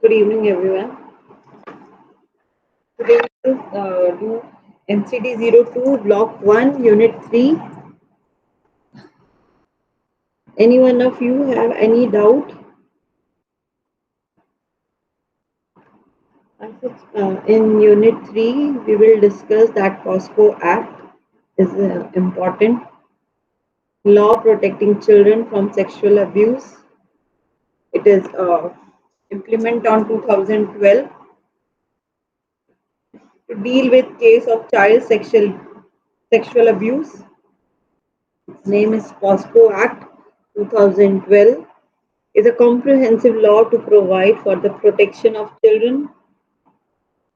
Good evening, everyone. Today we will do MCD-02, Block 1, Unit 3. Any one of you have any doubt? In Unit 3, we will discuss that POSCO Act is important. Law protecting children from sexual abuse. It is implemented on 2012 to deal with case of child sexual abuse. Its name is POSCO Act 2012. Is a comprehensive law to provide for the protection of children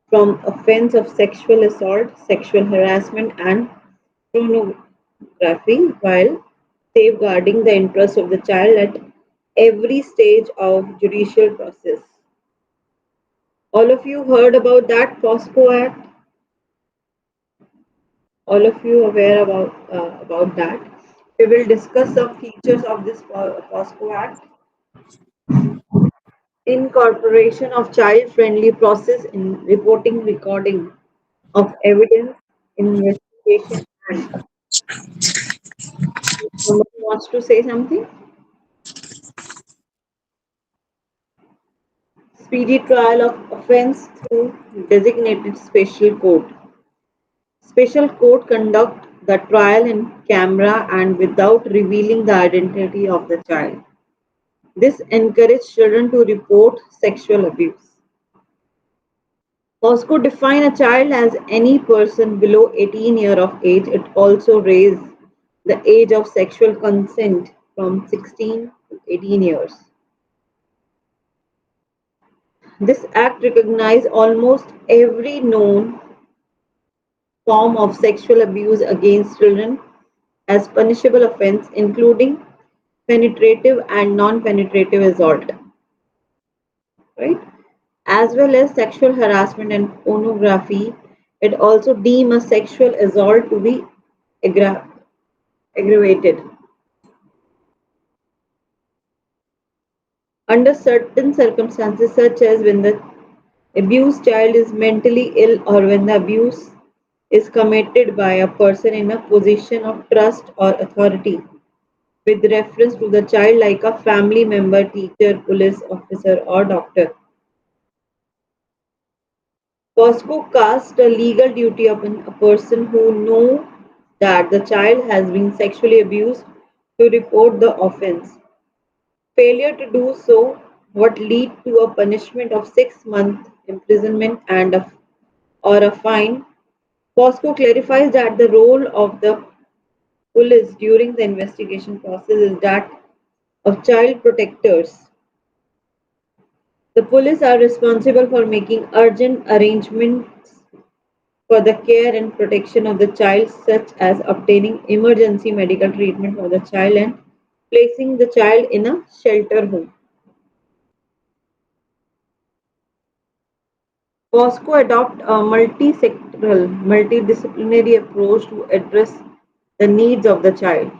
from offense of sexual assault, sexual harassment, and pornography while safeguarding the interests of the child at every stage of judicial process. All of you heard about that POSCO Act? All of you aware about that? We will discuss some features of this POSCO Act. Incorporation of child-friendly process in reporting, recording of evidence, investigation, and somebody wants to say something? Speedy trial of offence through designated special court. Special court conduct the trial in camera and without revealing the identity of the child. This encourages children to report sexual abuse. POSCO define a child as any person below 18 years of age. It also raised the age of sexual consent from 16 to 18 years. This act recognizes almost every known form of sexual abuse against children as punishable offense, including penetrative and non-penetrative assault, right? As well as sexual harassment and pornography. It also deems a sexual assault to be aggravated. Under certain circumstances, such as when the abused child is mentally ill or when the abuse is committed by a person in a position of trust or authority, with reference to the child like a family member, teacher, police officer, or doctor. POSCO casts a legal duty upon a person who knows that the child has been sexually abused to report the offence. Failure to do so would lead to a punishment of 6 months imprisonment or a fine. POSCO clarifies that the role of the police during the investigation process is that of child protectors. The police are responsible for making urgent arrangements for the care and protection of the child, such as obtaining emergency medical treatment for the child and placing the child in a shelter home. POSCO adopt a multi-sectoral, multidisciplinary approach to address the needs of the child.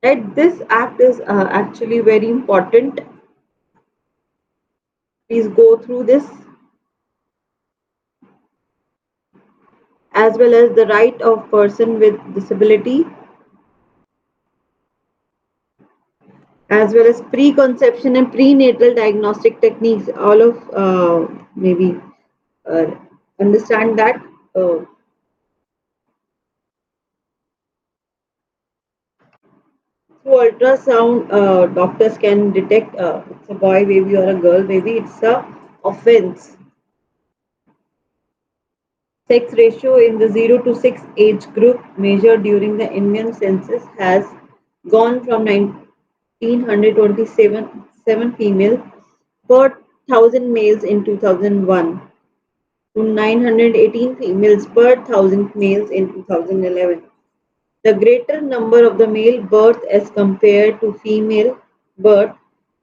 Right? This act is actually very important. Please go through this, as well as the right of person with disability, as well as preconception and prenatal diagnostic techniques. All of maybe uh, understand that. Uh, Through ultrasound, doctors can detect it's a boy baby or a girl baby. It's a offense. Sex ratio in the 0 to 6 age group measured during the Indian census has gone from 1927 7 female per thousand males in 2001 to 918 females per thousand males in 2011. The greater number of the male birth as compared to female birth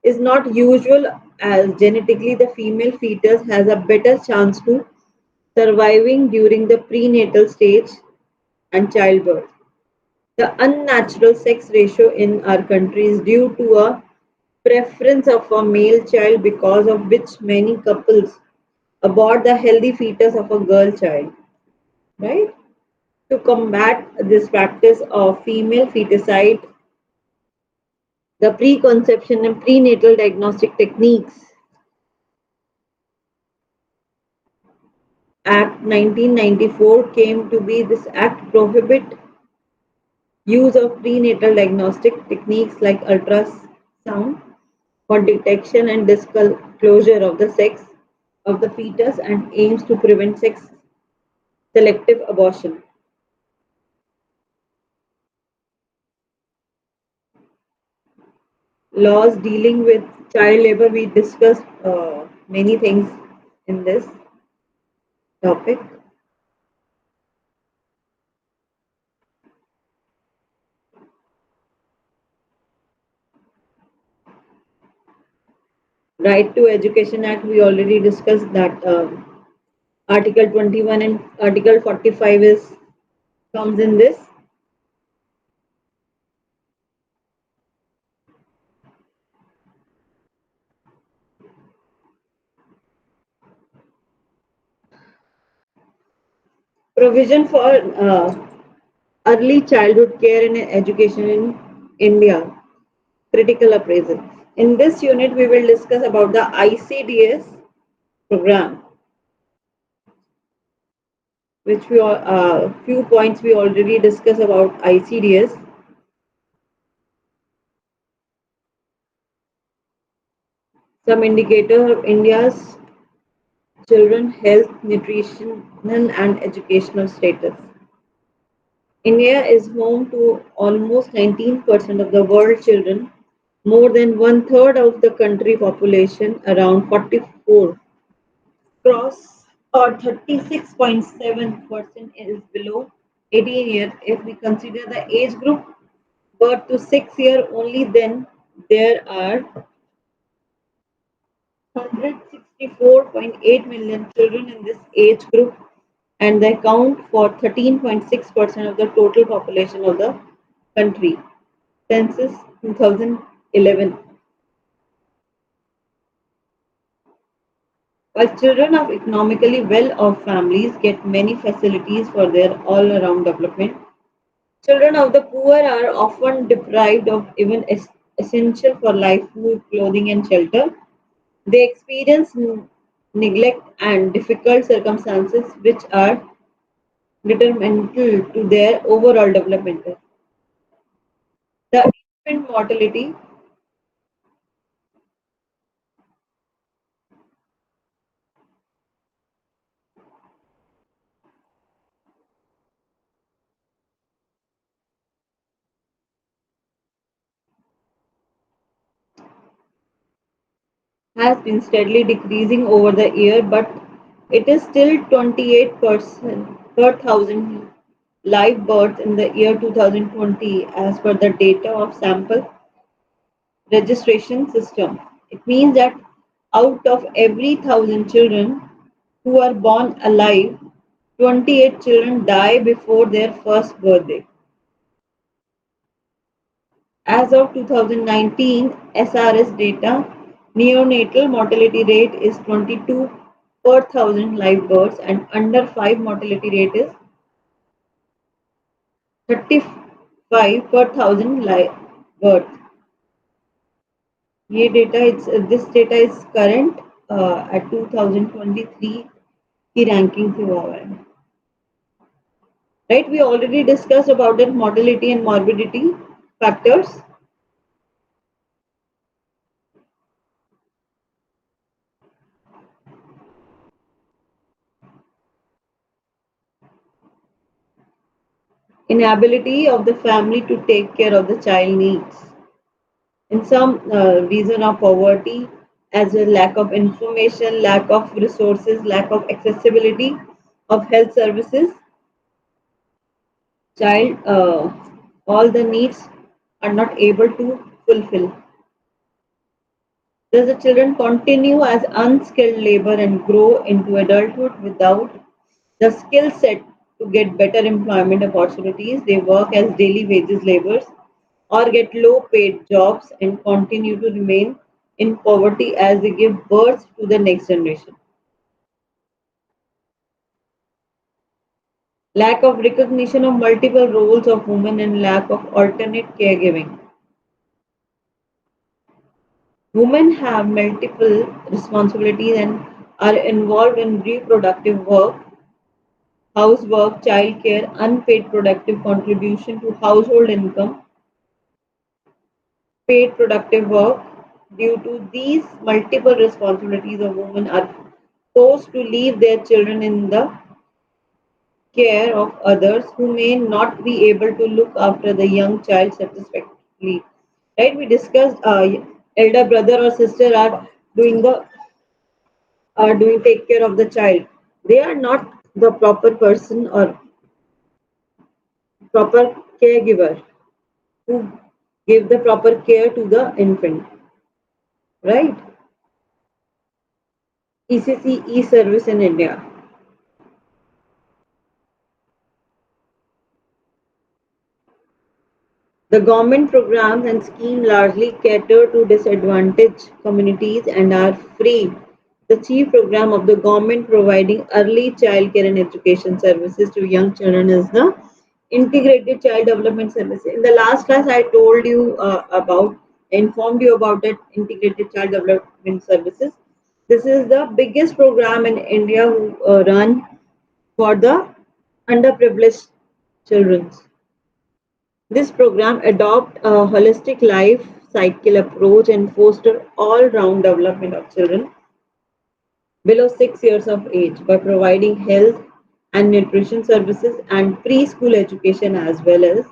is not usual, as genetically the female fetus has a better chance to surviving during the prenatal stage and childbirth. The unnatural sex ratio in our country is due to a preference of a male child because of which many couples abort the healthy fetus of a girl child, right? To combat this practice of female feticide, the preconception and prenatal diagnostic techniques Act 1994 came to be. This act prohibit use of prenatal diagnostic techniques like ultrasound for detection and disclosure of the sex of the fetus and aims to prevent sex selective abortion. Laws dealing with child labor, we discussed many things in this topic. Right to Education Act, we already discussed that Article 21 and Article 45 is comes in this. Provision for early childhood care and education in India, critical appraisal. In this unit, we will discuss about the ICDS program, which we all few points we already discussed about ICDS. Some indicator of India's children health, nutritional and educational status. India is home to almost 19% of the world children, more than one third of the country population, around 44 cross or 36.7% is below 18 years. If we consider the age group birth to 6 year only, then there are 164.8 million children in this age group and they account for 13.6% of the total population of the country. Census 2011. While children of economically well-off families get many facilities for their all-around development, children of the poor are often deprived of even essential for life food, clothing, and shelter. They experience neglect and difficult circumstances which are detrimental to their overall development. The infant mortality has been steadily decreasing over the year, but it is still 28% per thousand live births in the year 2020 as per the data of sample registration system. It means that out of every 1,000 children who are born alive, 28 children die before their first birthday. As of 2019 SRS data, neonatal mortality rate is 22 per thousand live births and under 5 mortality rate is 35 per thousand live births. This data is current at 2023 की ranking से हुआ है. Right, we already discussed about that mortality and morbidity factors. Inability of the family to take care of the child needs. In some reason of poverty, as a lack of information, lack of resources, lack of accessibility of health services, child all the needs are not able to fulfill. Thus, the children continue as unskilled labor and grow into adulthood without the skill set to get better employment opportunities. They work as daily wages laborers or get low paid jobs and continue to remain in poverty as they give birth to the next generation. Lack of recognition of multiple roles of women and lack of alternate caregiving. Women have multiple responsibilities and are involved in reproductive work, housework, childcare, unpaid productive contribution to household income, paid productive work. Due to these multiple responsibilities, of women are forced to leave their children in the care of others who may not be able to look after the young child satisfactorily. Right? We discussed elder brother or sister are doing take care of the child. They are not the proper person or proper caregiver who give the proper care to the infant. Right? ECC e-service in India. The government programs and schemes largely cater to disadvantaged communities and are free. The chief program of the government providing early child care and education services to young children is the Integrated Child Development Services. In the last class, I told you informed you about that Integrated Child Development Services. This is the biggest program in India who run for the underprivileged children. This program adopt a holistic life cycle approach and foster all-round development of children below 6 years of age by providing health and nutrition services and preschool education as well as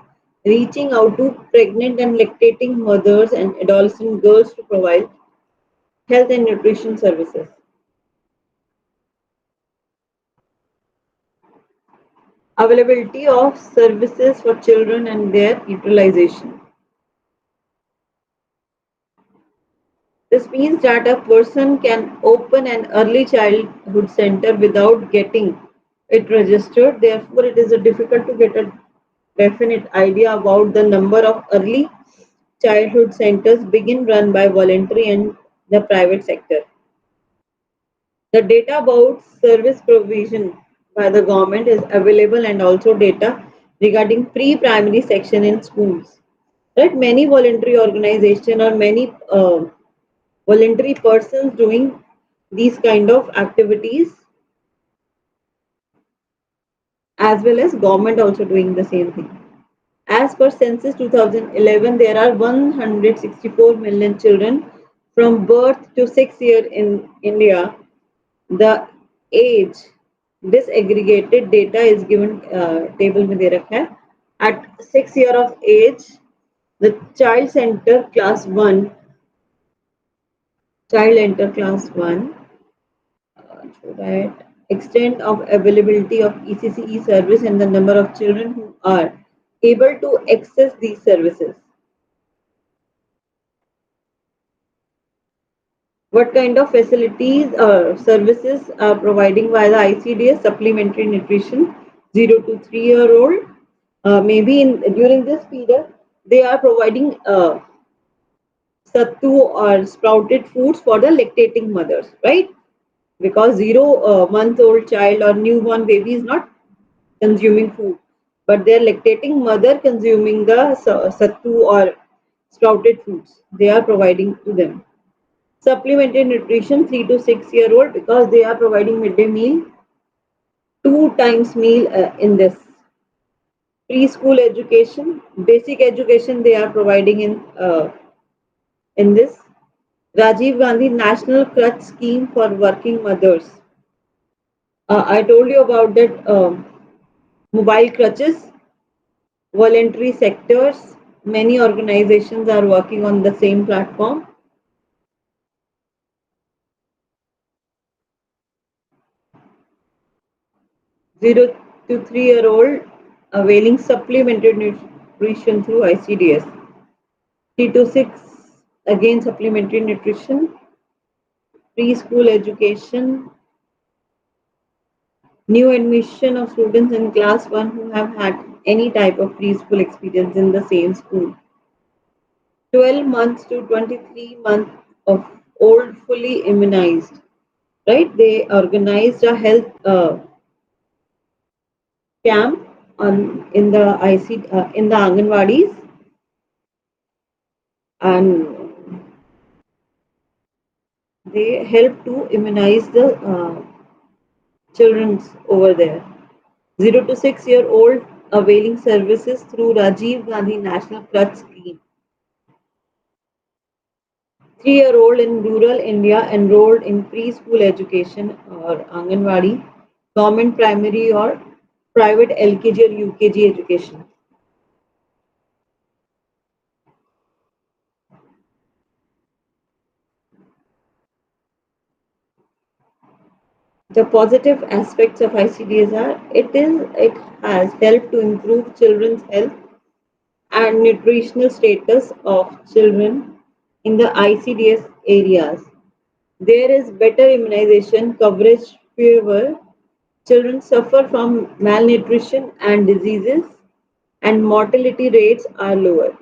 reaching out to pregnant and lactating mothers and adolescent girls to provide health and nutrition services. Availability of services for children and their utilization. This means that a person can open an early childhood center without getting it registered. Therefore, it is difficult to get a definite idea about the number of early childhood centers begin run by voluntary and the private sector. The data about service provision by the government is available and also data regarding pre-primary section in schools. Right, many voluntary organization or many voluntary persons doing these kind of activities as well as government also doing the same thing. As per census 2011, there are 164 million children from birth to 6 year in India. The age disaggregated data is given table में दे रखा है. At 6 year of age, the child enter class 1. So that extent of availability of ECCE service and the number of children who are able to access these services. What kind of facilities or services are providing by the ICDS supplementary nutrition 0 to 3 year old? Maybe during this period they are providing sattu or sprouted foods for the lactating mothers, right? Because 0 month old child or newborn baby is not consuming food, but their lactating mother consuming the sattu or sprouted foods. They are providing to them. Supplemented nutrition 3 to 6 year old because they are providing midday meal, 2 times meal in this. Preschool education, basic education they are providing in this. Rajiv Gandhi National Crutch Scheme for Working Mothers. I told you about that mobile crutches, voluntary sectors. Many organizations are working on the same platform. 0 to 3 year old availing supplemented nutrition through ICDS. 3 to 6 again supplementary nutrition, preschool education, new admission of students in class 1 who have had any type of preschool experience in the same school. 12 months to 23 months of old fully immunized, right? They organized a health camp in the in the Anganwadis, and they help to immunize the children over there. 0 to 6-year old availing services through Rajiv Gandhi National Clutch Scheme. 3-year old in rural India enrolled in preschool education or Anganwadi, government primary or private LKG or UKG education. The positive aspects of ICDs are it has helped to improve children's health and nutritional status of children in the ICDS areas. There is better immunization coverage, fewer children suffer from malnutrition and diseases, and mortality rates are lower.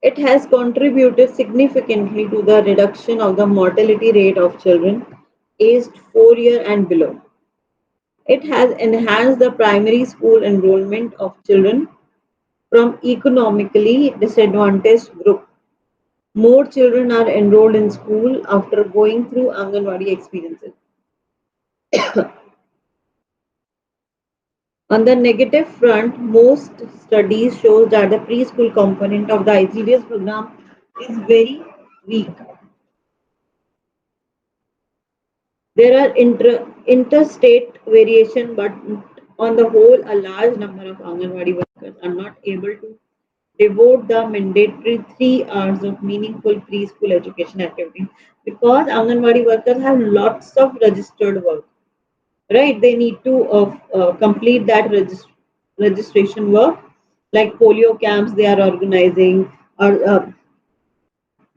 It has contributed significantly to the reduction of the mortality rate of children aged 4 years and below. It has enhanced the primary school enrollment of children from economically disadvantaged groups. More children are enrolled in school after going through Anganwadi experiences. On the negative front, most studies show that the preschool component of the ICDS program is very weak. There are interstate variation, but on the whole, a large number of Anganwadi workers are not able to devote the mandatory 3 hours of meaningful preschool education activity because Anganwadi workers have lots of registered work, right? They need to complete that registration work, like polio camps they are organizing, or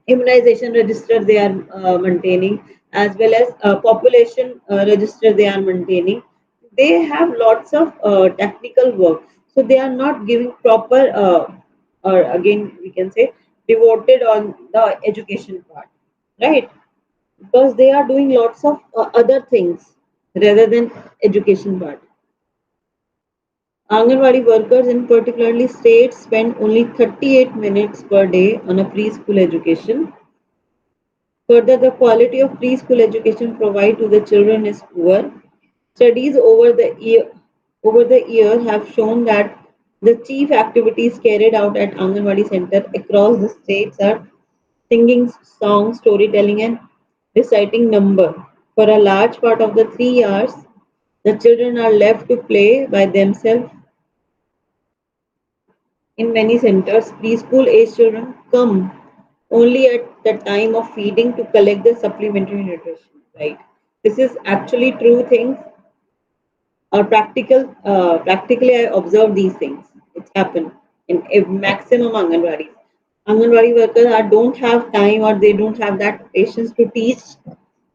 immunization register they are maintaining, as well as population register they are maintaining. They have lots of technical work, so they are not giving proper or again we can say devoted on the education part, right? Because they are doing lots of other things rather than education part. Anganwadi workers in particularly states spend only 38 minutes per day on a preschool education. Further, the quality of preschool education provided to the children is poor. Studies over the year have shown that the chief activities carried out at Anganwadi Center across the states are singing songs, storytelling, and reciting number. For a large part of the 3 hours, the children are left to play by themselves. In many centers, preschool age children come only at the time of feeding to collect the supplementary nutrition. Right. This is actually true things or practical. Practically, I observe these things. It's happened in a maximum Anganwadis. Anganwadi workers don't have time or they don't have that patience to teach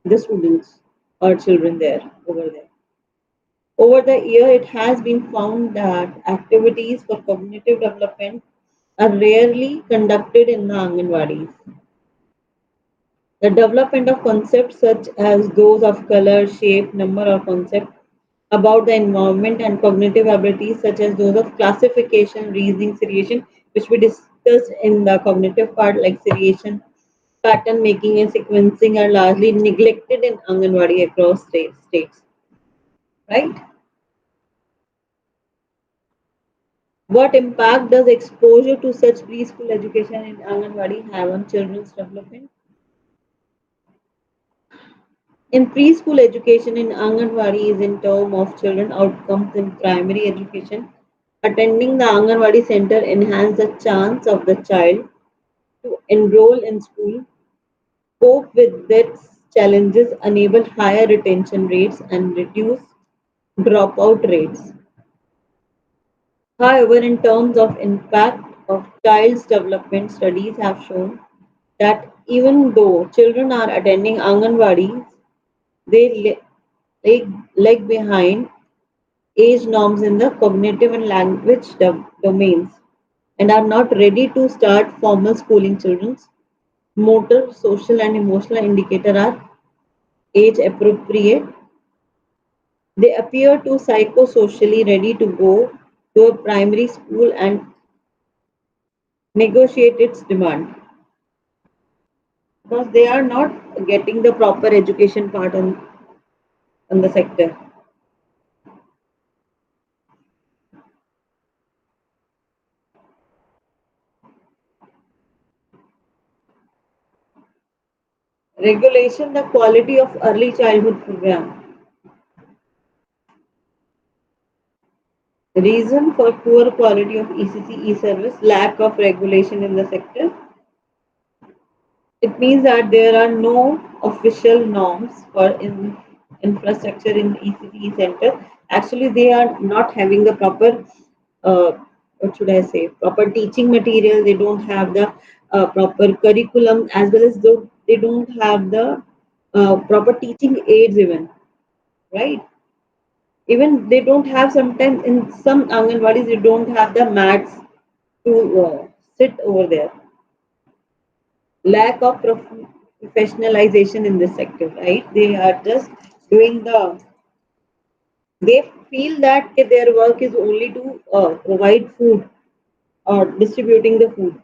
the students or children there over there. Over the year, it has been found that activities for cognitive development are rarely conducted in the Anganwadis. The development of concepts such as those of color, shape, number, or concept about the environment and cognitive abilities such as those of classification, reasoning, seriation, which we discussed in the cognitive part like seriation, pattern making, and sequencing are largely neglected in Anganwadi across states. Right? What impact does exposure to such preschool education in Anganwadi have on children's development? In preschool education in Anganwadi is in terms of children outcomes in primary education. Attending the Anganwadi center enhance the chance of the child to enroll in school, cope with its challenges, enable higher retention rates, and reduce dropout rates. However, in terms of impact of child's development, studies have shown that even though children are attending Anganwadis, they lag behind age norms in the cognitive and language domains. and are not ready to start formal schooling. Children's motor, social, and emotional indicator are age appropriate. They appear to psychosocially ready to go to a primary school and negotiate its demand because they are not getting the proper education part on the sector. Regulation the quality of early childhood program. Reason for poor quality of ECC e-service, lack of regulation in the sector. It means that there are no official norms for infrastructure in ECT center. Actually, they are not having the proper, what should I say, proper teaching material. They don't have the proper curriculum as well as though they don't have the proper teaching aids even, right? Even they don't have sometimes in some Anganwadis, they don't have the mats to sit over there. Lack of professionalization in this sector, right? They are just doing they feel that their work is only to provide food or distributing the food,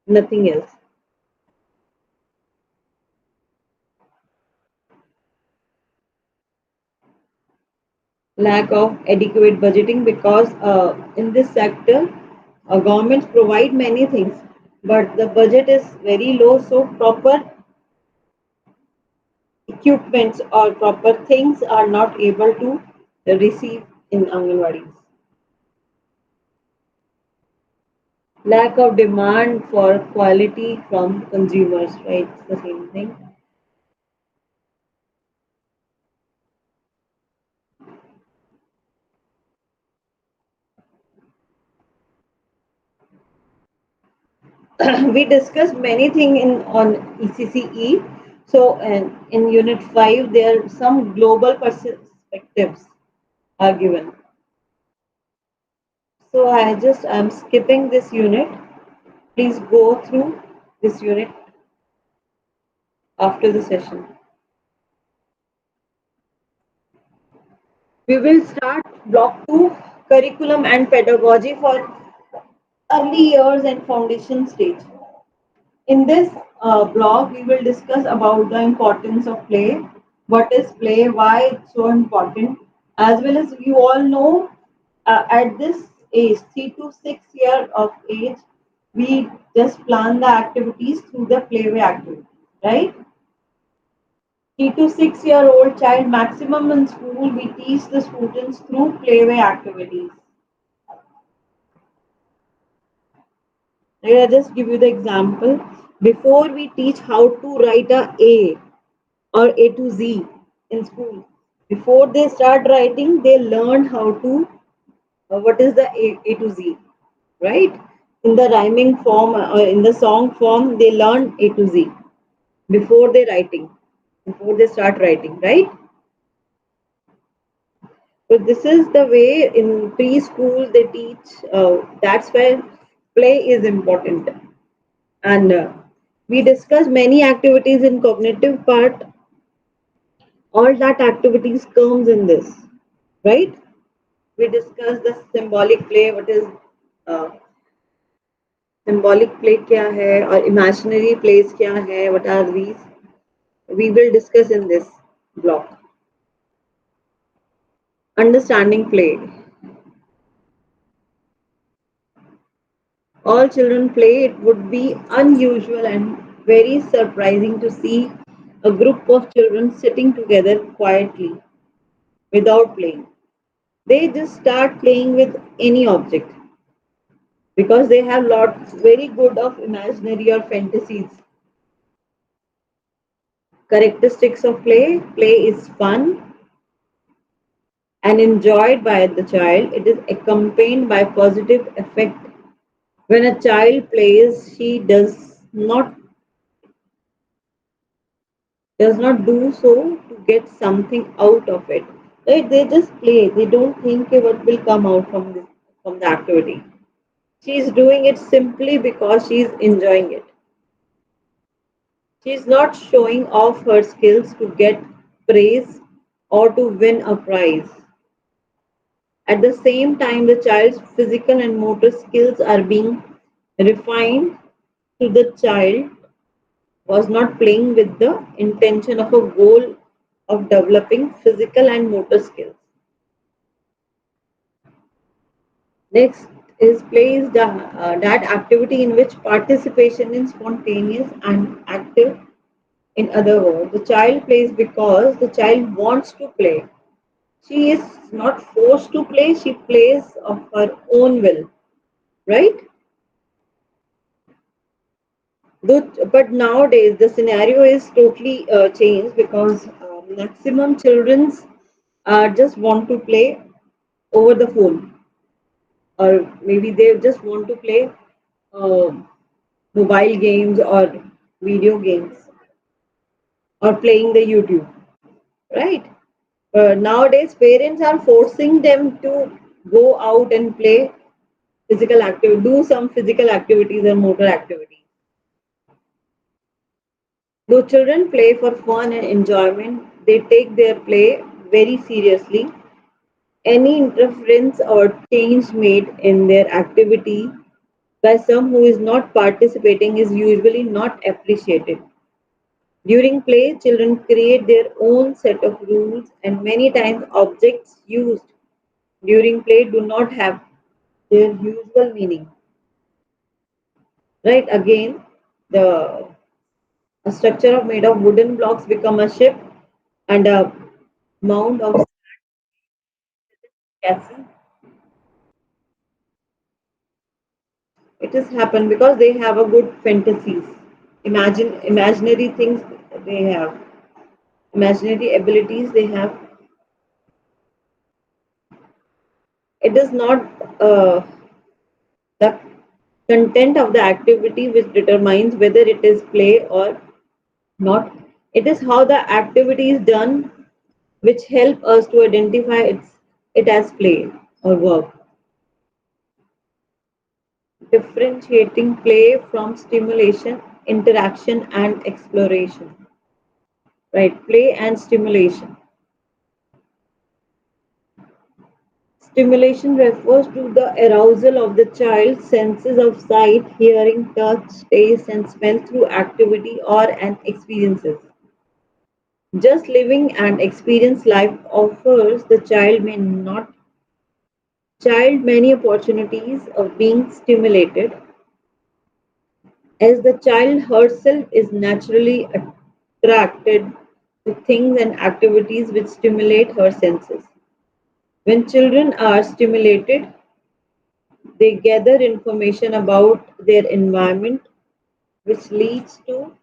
nothing else. Lack of adequate budgeting because in this sector, governments provide many things, but the budget is very low, so proper equipments or proper things are not able to receive in Anganwadis. Lack of demand for quality from consumers, right? It's the same thing. We discussed many things in on ECCE. So, and in Unit 5, there are some global perspectives are given. So, I'm skipping this unit. Please go through this unit after the session. We will start Block 2, Curriculum and Pedagogy for Early Years and Foundation Stage. In this blog, we will discuss about the importance of play, what is play, why it's so important, as well as you all know at this age, 3 to 6 years of age, we just plan the activities through the playway activity, right? 3 to 6 year old child maximum in school, we teach the students through playway activities. I'll just give you the example. Before we teach how to write A or A to Z in school. Before they start writing, they learn how to, what is the A to Z, right? In the rhyming form or in the song form, they learn A to Z before they writing, before they start writing, right? So this is the way in preschool they teach. That's why play is important. And we discuss many activities in cognitive part. All that activities comes in this, right? We discussed the symbolic play. What is uh, symbolic play? क्या है और imaginary plays क्या है? What are these? We will discuss in this block. Understanding play. All children play. It would be unusual and very surprising to see a group of children sitting together quietly without playing. They just start playing with any object because they have lots very good of imaginary or fantasies. Characteristics of play. Play is fun and enjoyed by the child. It is accompanied by positive effect. When a child plays, she does not do so to get something out of it. Right? They just play. They don't think what will come out from the activity. She's doing it simply because she's enjoying it. She's not showing off her skills to get praise or to win a prize. At the same time, the child's physical and motor skills are being refined to the child was not playing with the intention of a goal of developing physical and motor skills. Next is play is that activity in which participation is spontaneous and active. In other words, the child plays because the child wants to play. She is not forced to play, she plays of her own will, right? But nowadays the scenario is totally changed because maximum childrens just want to play over the phone, or maybe they just want to play uh, mobile games or video games or playing the YouTube, right? Nowadays, parents are forcing them to go out and play physical activity, do some physical activities or motor activities. Though children play for fun and enjoyment, they take their play very seriously. Any interference or change made in their activity by some who is not participating is usually not appreciated. During play, children create their own set of rules, and many times objects used during play do not have their usual meaning. Right? Again, the a structure of made of wooden blocks become a ship, and a mound of castle. It has happened because they have a good fantasies. Imaginary things they have, imaginary abilities they have. It is not the content of the activity which determines whether it is play or not. It is how the activity is done which help us to identify it as play or work. Differentiating play from stimulation, interaction, and exploration. Right, play and stimulation. Stimulation refers to the arousal of the child's senses of sight, hearing, touch, taste, and smell through activity or an experiences. Just living and experience life offers the child many opportunities of being stimulated, as the child herself is naturally attracted to things and activities which stimulate her senses. When children are stimulated, they gather information about their environment, which leads to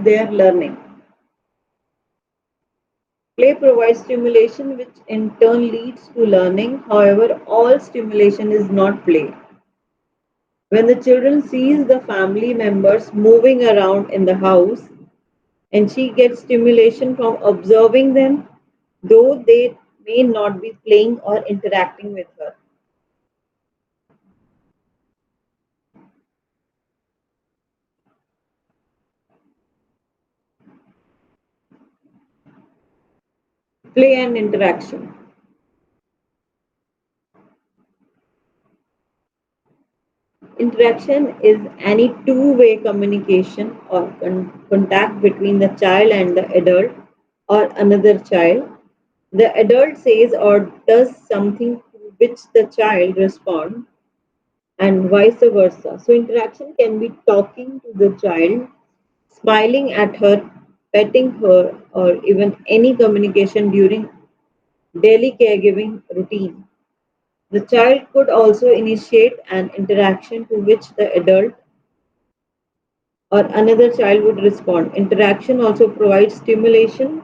their learning. Play provides stimulation, which in turn leads to learning. However, all stimulation is not play. When the children sees the family members moving around in the house, and she gets stimulation from observing them, though they may not be playing or interacting with her. Play and interaction. Interaction is any two-way communication or contact between the child and the adult or another child. The adult says or does something to which the child responds, and vice versa. So, interaction can be talking to the child, smiling at her, petting her, or even any communication during daily caregiving routine. The child could also initiate an interaction to which the adult or another child would respond. Interaction also provides stimulation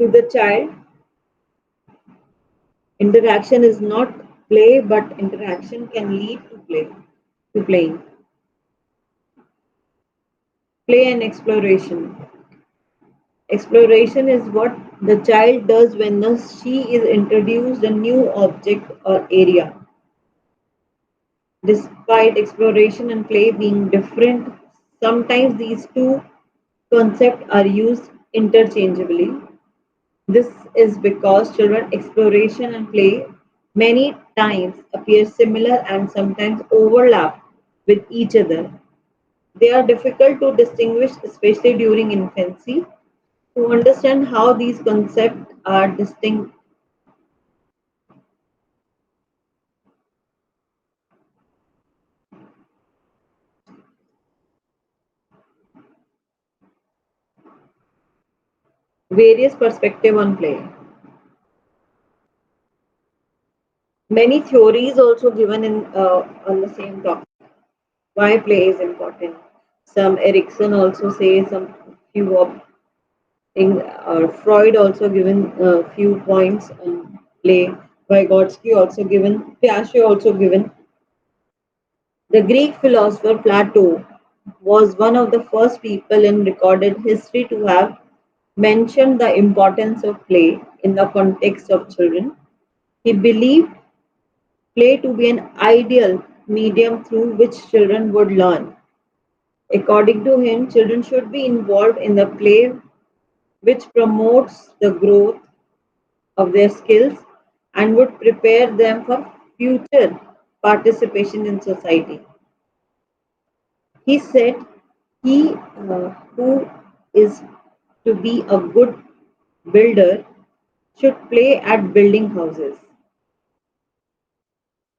to the child. Interaction is not play, but interaction can lead to playing. Play and exploration. Exploration is what the child does when she is introduced a new object or area. Despite exploration and play being different, sometimes these two concepts are used interchangeably. This is because children exploration and play many times appear similar and sometimes overlap with each other. They are difficult to distinguish, especially during infancy. To understand how these concepts are distinct, various perspectives on play. Many theories also given in on the same topic. Why play is important. Some Erikson also say some few of things. Freud also given a few points on play. Vygotsky also given. Piaget also given. The Greek philosopher Plato was one of the first people in recorded history to have mentioned the importance of play in the context of children. He believed play to be an ideal medium through which children would learn. According to him, children should be involved in the play which promotes the growth of their skills and would prepare them for future participation in society. He said, he who is to be a good builder should play at building houses.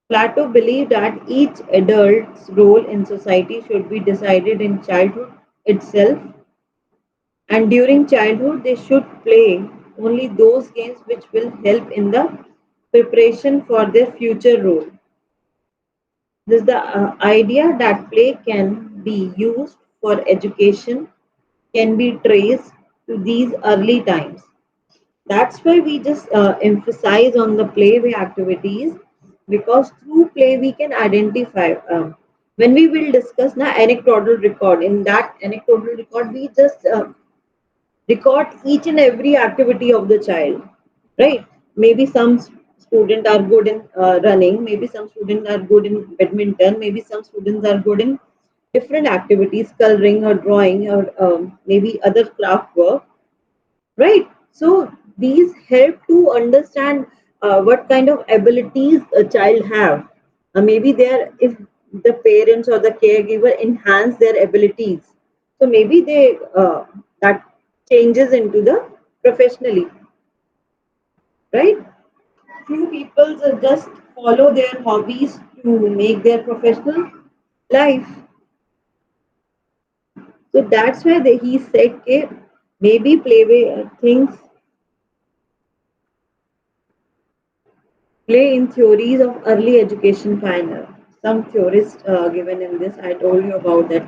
Plato believed that each adult's role in society should be decided in childhood itself, and during childhood they should play only those games which will help in the preparation for their future role. This is the idea that play can be used for education can be traced to these early times. That's why we just emphasize on the playway activities, because through play we can identify. When we will discuss now anecdotal record, in that anecdotal record we just record each and every activity of the child, right? Maybe some students are good in running, maybe some students are good in badminton, maybe some students are good in different activities, coloring or drawing or maybe other craft work, right? So these help to understand what kind of abilities a child have. Maybe they if the parents or the caregiver enhance their abilities, so maybe they that changes into the professionally, right? Few people just follow their hobbies to make their professional life. So that's why he said, okay, maybe play things play in theories of early education pioneer. Some theorists given in this, I told you about that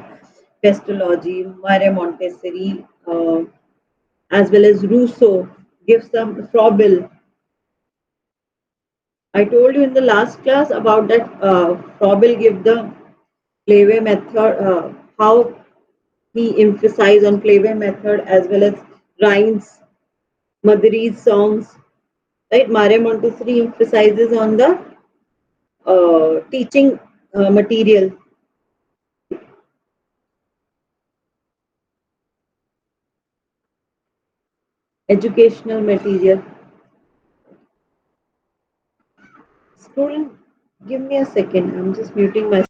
Pestology, Maria Montessori, as well as Rousseau, give some Froebel. I told you in the last class about that Froebel give the playway method, how he emphasized on playway method as well as rhymes, Madri's songs. Right, Maria Montessori emphasizes on the teaching material, educational material. Student, give me a second. I'm just muting myself.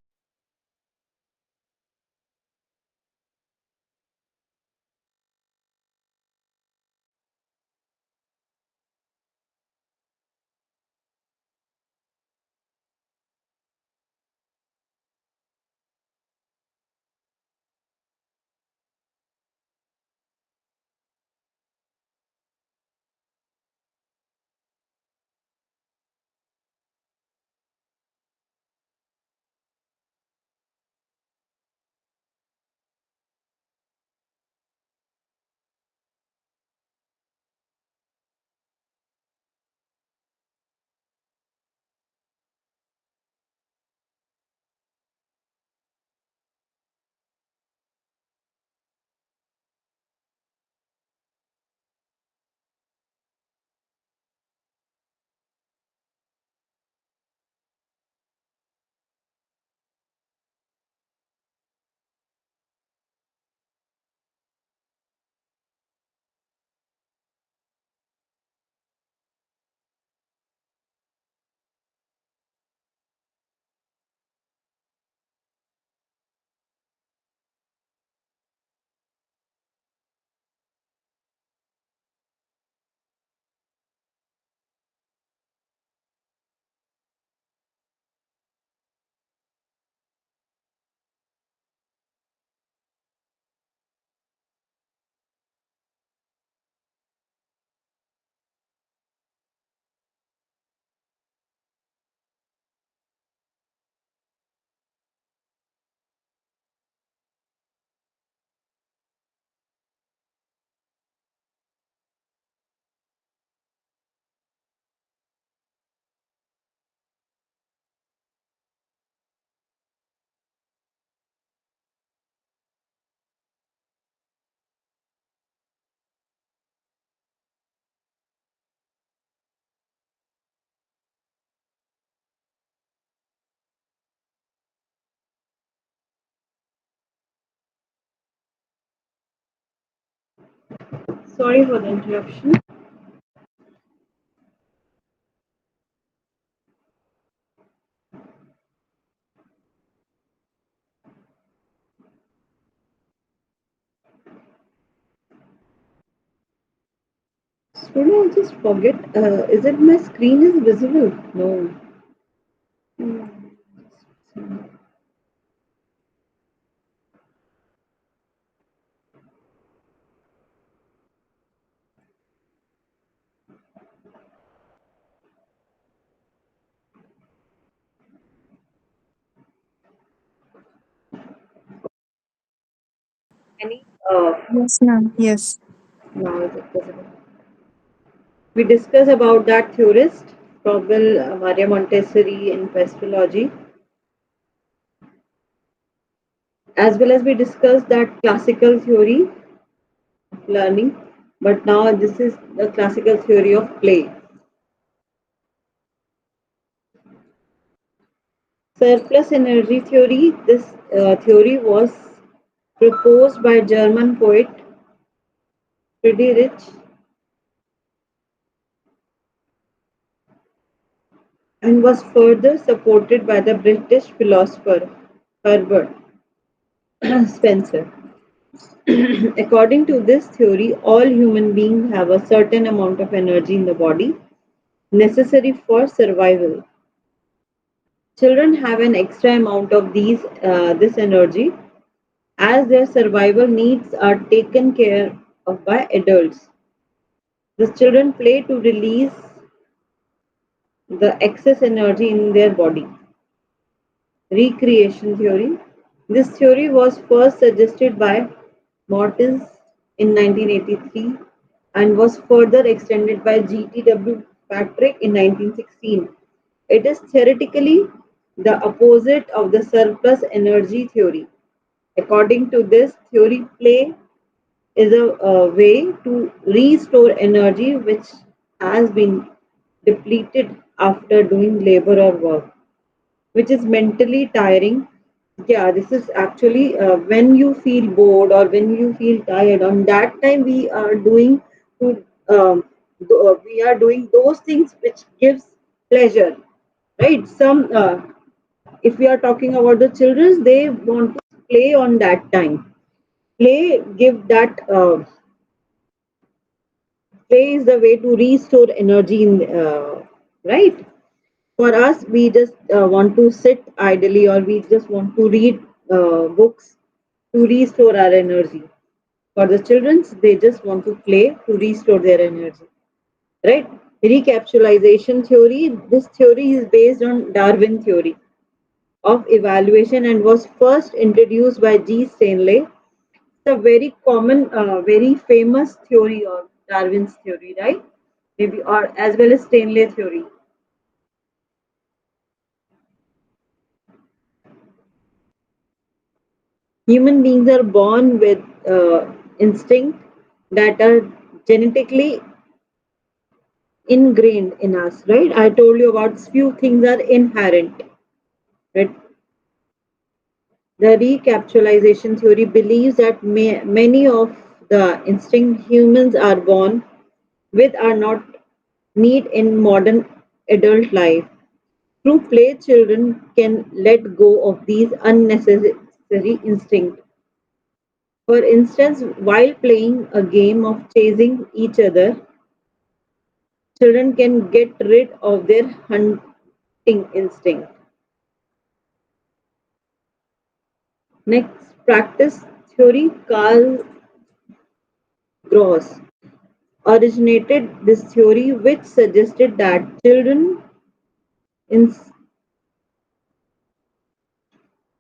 Sorry for the interruption. Student, I just forget. Is it my screen is visible? No. Hmm. Any? Yes, ma'am. Yes. Now is it visible? We discuss about that theorist, probable Maria Montessori in astrology, as well as we discuss that classical theory of learning. But now this is the classical theory of play. Surplus energy theory. This theory was proposed by German poet Friedrich and was further supported by the British philosopher Herbert Spencer. According to this theory, all human beings have a certain amount of energy in the body necessary for survival. Children have an extra amount of this energy as their survival needs are taken care of by adults. The children play to release the excess energy in their body. Recreation theory. This theory was first suggested by Mortens in 1983 and was further extended by G.T.W. Patrick in 1916. It is theoretically the opposite of the surplus energy theory. According to this theory, play is a way to restore energy which has been depleted after doing labor or work, which is mentally tiring. Yeah, this is actually when you feel bored or when you feel tired. On that time, to we are doing those things which gives pleasure, right? If we are talking about the children, they want to play on that time. Play is the way to restore energy in right. For us, we just want to sit idly or we just want to read books to restore our energy. For the children, they just want to play to restore their energy. Right? Recapitalization theory. This theory is based on Darwin theory of evaluation and was first introduced by G. Stanley. It's a very common, very famous theory of Darwin's theory, right? Maybe or as well as Stanley theory. Human beings are born with instinct that are genetically ingrained in us, right? I told you about few things are inherent, right? The recapitalization theory believes that many of the instinct humans are born with are not need in modern adult life. Through play, children can let go of these unnecessary instincts. For instance, while playing a game of chasing each other, children can get rid of their hunting instinct. Next, practice theory. Carl Gross originated this theory, which suggested that children ins-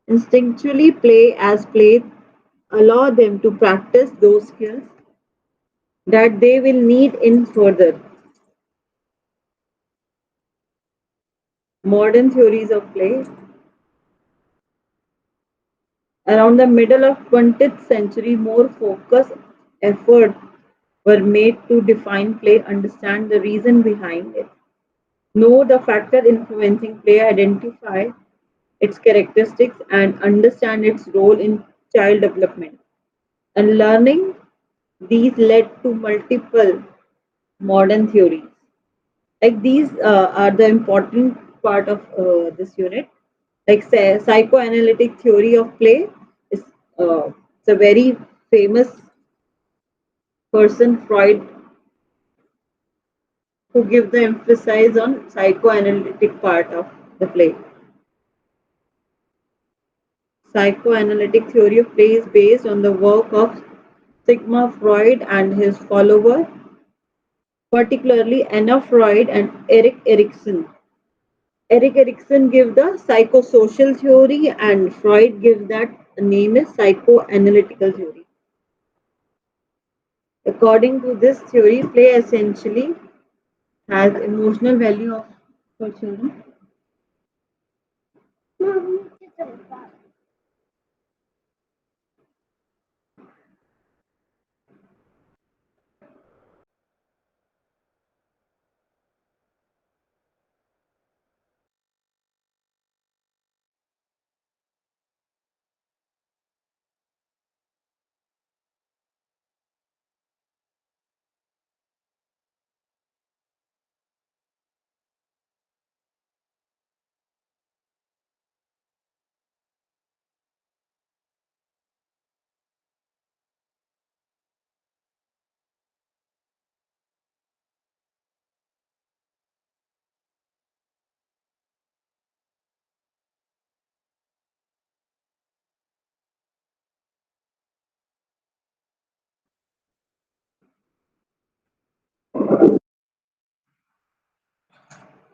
instinctually play as play allow them to practice those skills that they will need in further modern theories of play. Around the middle of 20th century, more focused efforts were made to define play, understand the reason behind it, know the factor influencing play, identify its characteristics, and understand its role in child development and learning. These led to multiple modern theories. Like these are the important part of this unit. Like say, psychoanalytic theory of play is it's a very famous person, Freud, who give the emphasis on psychoanalytic part of the play. Psychoanalytic theory of play is based on the work of Sigmund Freud and his follower, particularly Anna Freud and Erik Erikson. Erik Erikson gave the psychosocial theory and Freud gave that name is psychoanalytical theory. According to this theory, play essentially has emotional value of for children.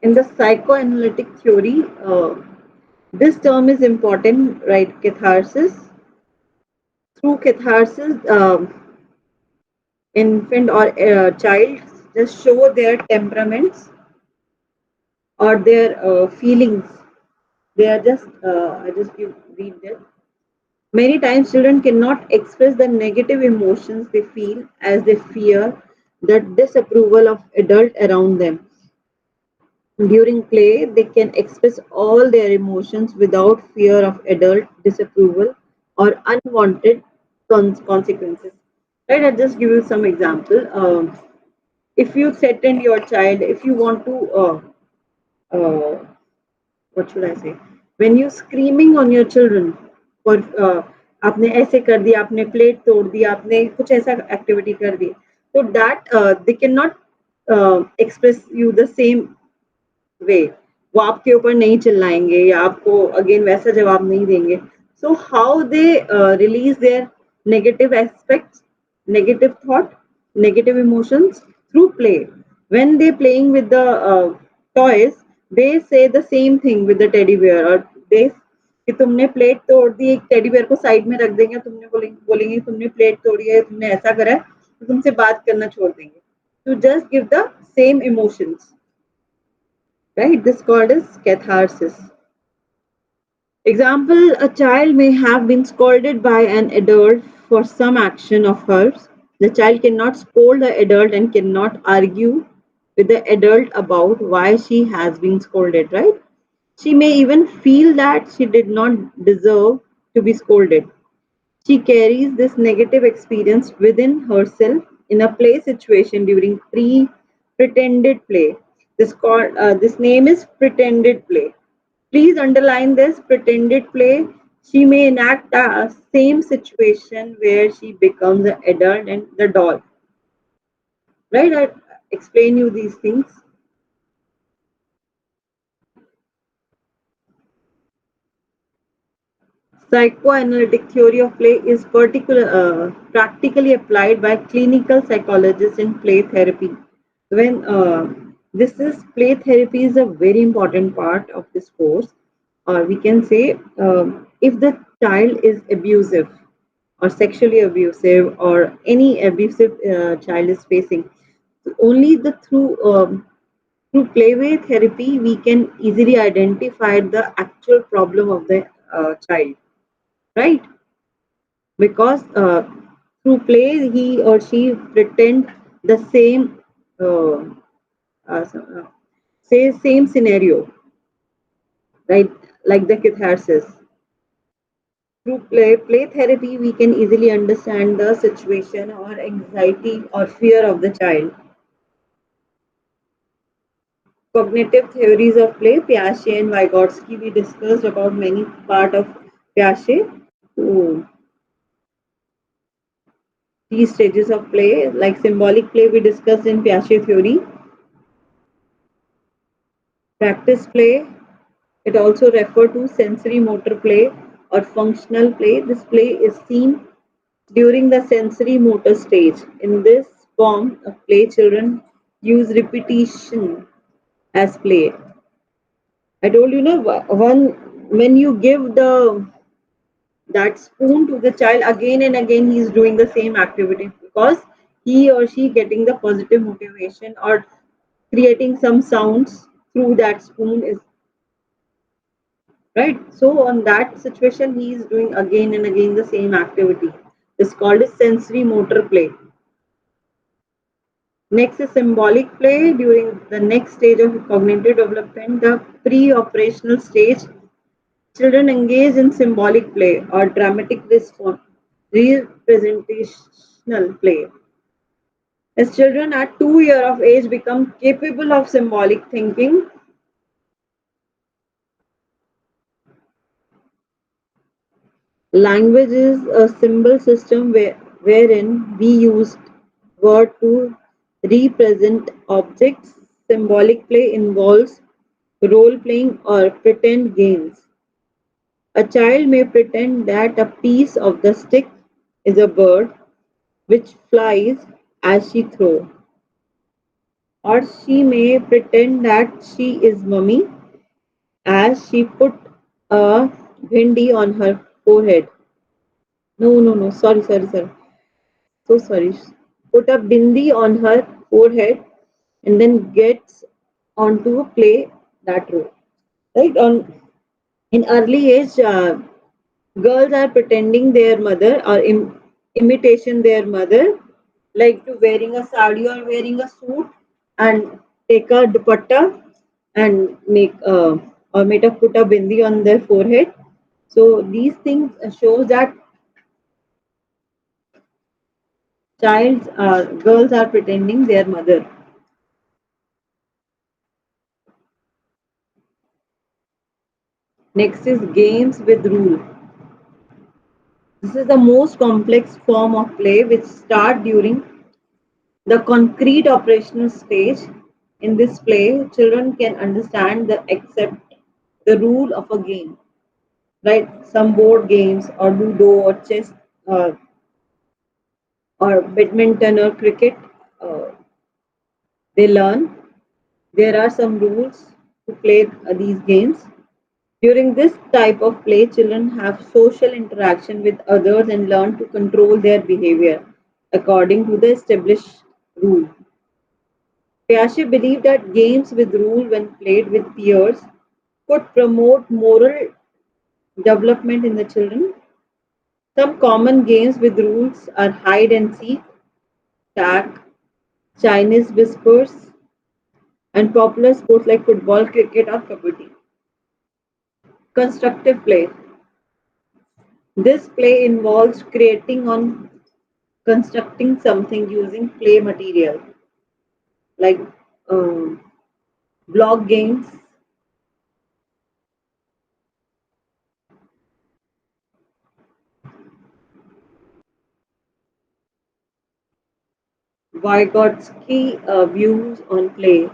In the psychoanalytic theory, this term is important, right? Catharsis. Through catharsis, infant or child just show their temperaments or their feelings. They are just, I just read this. Many times children cannot express the negative emotions they feel as they fear the disapproval of adult around them. During play, they can express all their emotions without fear of adult disapproval or unwanted consequences. Right, I'll just give you some example. If you threaten your child, if you want to uh, what should I say? When you screaming on your children for आपने ऐसे कर दिया, आपने plate तोड़ दिया, आपने कुछ ऐसा एक्टिविटी कर दी, तो that they cannot express you the same वे वो आपके ऊपर नहीं चिल्लाएंगे या आपको अगेन वैसा जवाब नहीं देंगे. So how they release their negative aspects, negative thought, negative emotions through play. When they playing with the toys, they say the same thing with the teddy bear, और दे कि तुमने प्लेट तोड़ दी, एक टेडी बियर को side में रख देंगे, तुमने बोलेंगे तुमने प्लेट तोड़ी है, तुमने ऐसा करा है, तो तुमसे बात करना छोड़ देंगे. To just give the same emotions. Right? This called as catharsis. Example, a child may have been scolded by an adult for some action of hers. The child cannot scold the adult and cannot argue with the adult about why she has been scolded, right? She may even feel that she did not deserve to be scolded. She carries this negative experience within herself in a play situation during pretended play. This name is pretended play. Please underline this pretended play. She may enact a same situation where she becomes the adult and the doll. Right? I explain you these things. Psychoanalytic theory of play is practically applied by clinical psychologists in play therapy. When this is play therapy is a very important part of this course, or we can say if the child is abusive or sexually abusive or any abusive child is facing, only the through playway therapy we can easily identify the actual problem of the child, right? Because through play he or she pretend the same uh, say same scenario, right? Like the catharsis. Through play therapy, we can easily understand the situation or anxiety or fear of the child. Cognitive theories of play, Piaget and Vygotsky, we discussed about many part of Piaget. So, these stages of play, like symbolic play, we discussed in Piaget theory. Practice play, it also referred to sensory motor play or functional play. This play is seen during the sensory motor stage. In this form of play, children use repetition as play. I told you, no, one when you give the that spoon to the child again and again, he is doing the same activity because he or she getting the positive motivation or creating some sounds through that spoon is right. So on that situation, he is doing again and again the same activity. It's called a sensory motor play. Next is symbolic play during the next stage of cognitive development, the pre-operational stage. Children engage in symbolic play or dramatic response, representational play. As children at 2 years of age become capable of symbolic thinking, language is a symbol system wherein we use word to represent objects. Symbolic play involves role playing or pretend games. A child may pretend that a piece of the stick is a bird which flies as she throws, or she may pretend that she is mummy as she put a bhindi on her forehead. No, no, no, sorry. So sorry. Put a bindi on her forehead and then gets onto play that role. Right? In early age, girls are pretending their mother or imitation their mother, like to wearing a sari or wearing a suit and take a dupatta and make or make a put a bindi on their forehead. So these things shows that girls are pretending their mother. Next is games with rule. This is the most complex form of play which start during the concrete operational stage. In this play, children can understand the accept the rule of a game, right? Some board games or ludo or chess uh, or badminton or cricket, uh, they learn there are some rules to play these games. During this type of play, children have social interaction with others and learn to control their behavior according to the established rule. Piaget believed that games with rule, when played with peers, could promote moral development in the children. Some common games with rules are hide and seek, tag, Chinese whispers, and popular sports like football, cricket, or kabaddi. Constructive play. This play involves creating on constructing something using play material like um, block games. Vygotsky views on play.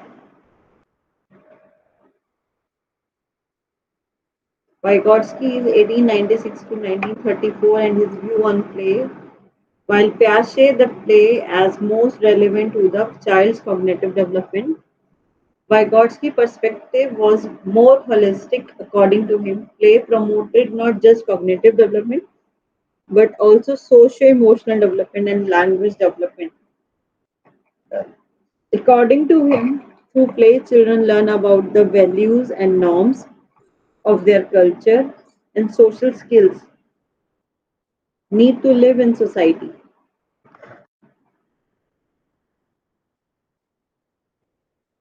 Vygotsky is 1896 to 1934 and his view on play, while Piaget the play as most relevant to the child's cognitive development. Vygotsky's perspective was more holistic. According to him, play promoted not just cognitive development but also socio-emotional development and language development. According to him, through play, children learn about the values and norms of their culture and social skills need to live in society.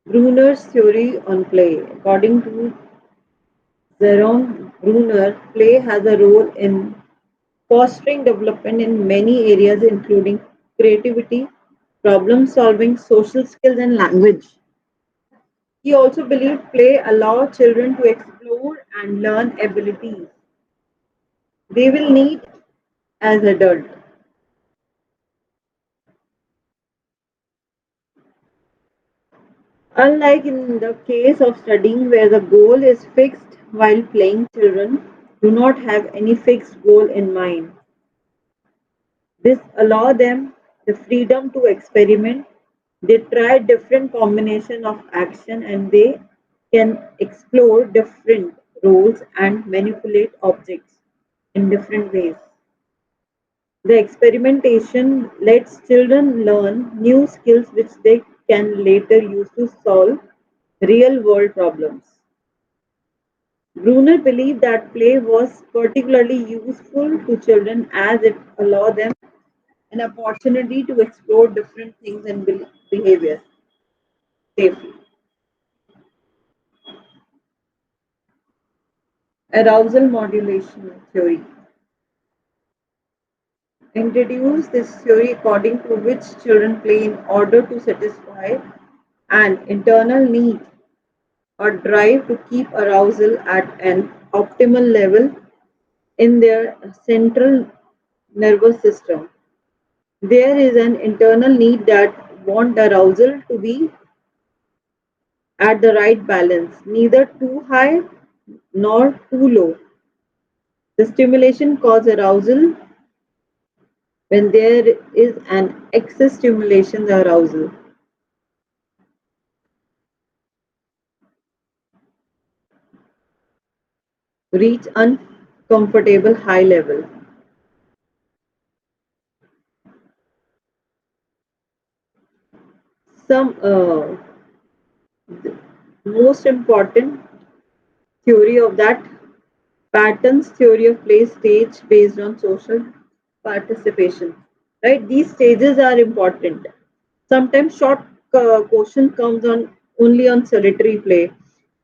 Bruner's theory on play. According to Jerome Bruner, play has a role in fostering development in many areas, including creativity, problem solving, social skills, and language. He also believed play allows children to explore and learn abilities they will need as adults. Unlike in the case of studying where the goal is fixed while playing, children do not have any fixed goal in mind. This allows them the freedom to experiment. They try different combination of action and they can explore different roles and manipulate objects in different ways. The experimentation lets children learn new skills which they can later use to solve real world problems. Brunner believed that play was particularly useful to children as it allowed them an opportunity to explore different things and behaviors safely. Arousal modulation theory introduced this theory according to which children play in order to satisfy an internal need or drive to keep arousal at an optimal level in their central nervous system. There is an internal need that want arousal to be at the right balance, neither too high nor too low. The stimulation causes arousal. When there is an excess stimulation, the arousal reach uncomfortable high level. Some most important theory of that patterns theory of play stage based on social participation. Right, these stages are important. Sometimes short question comes on only on solitary play,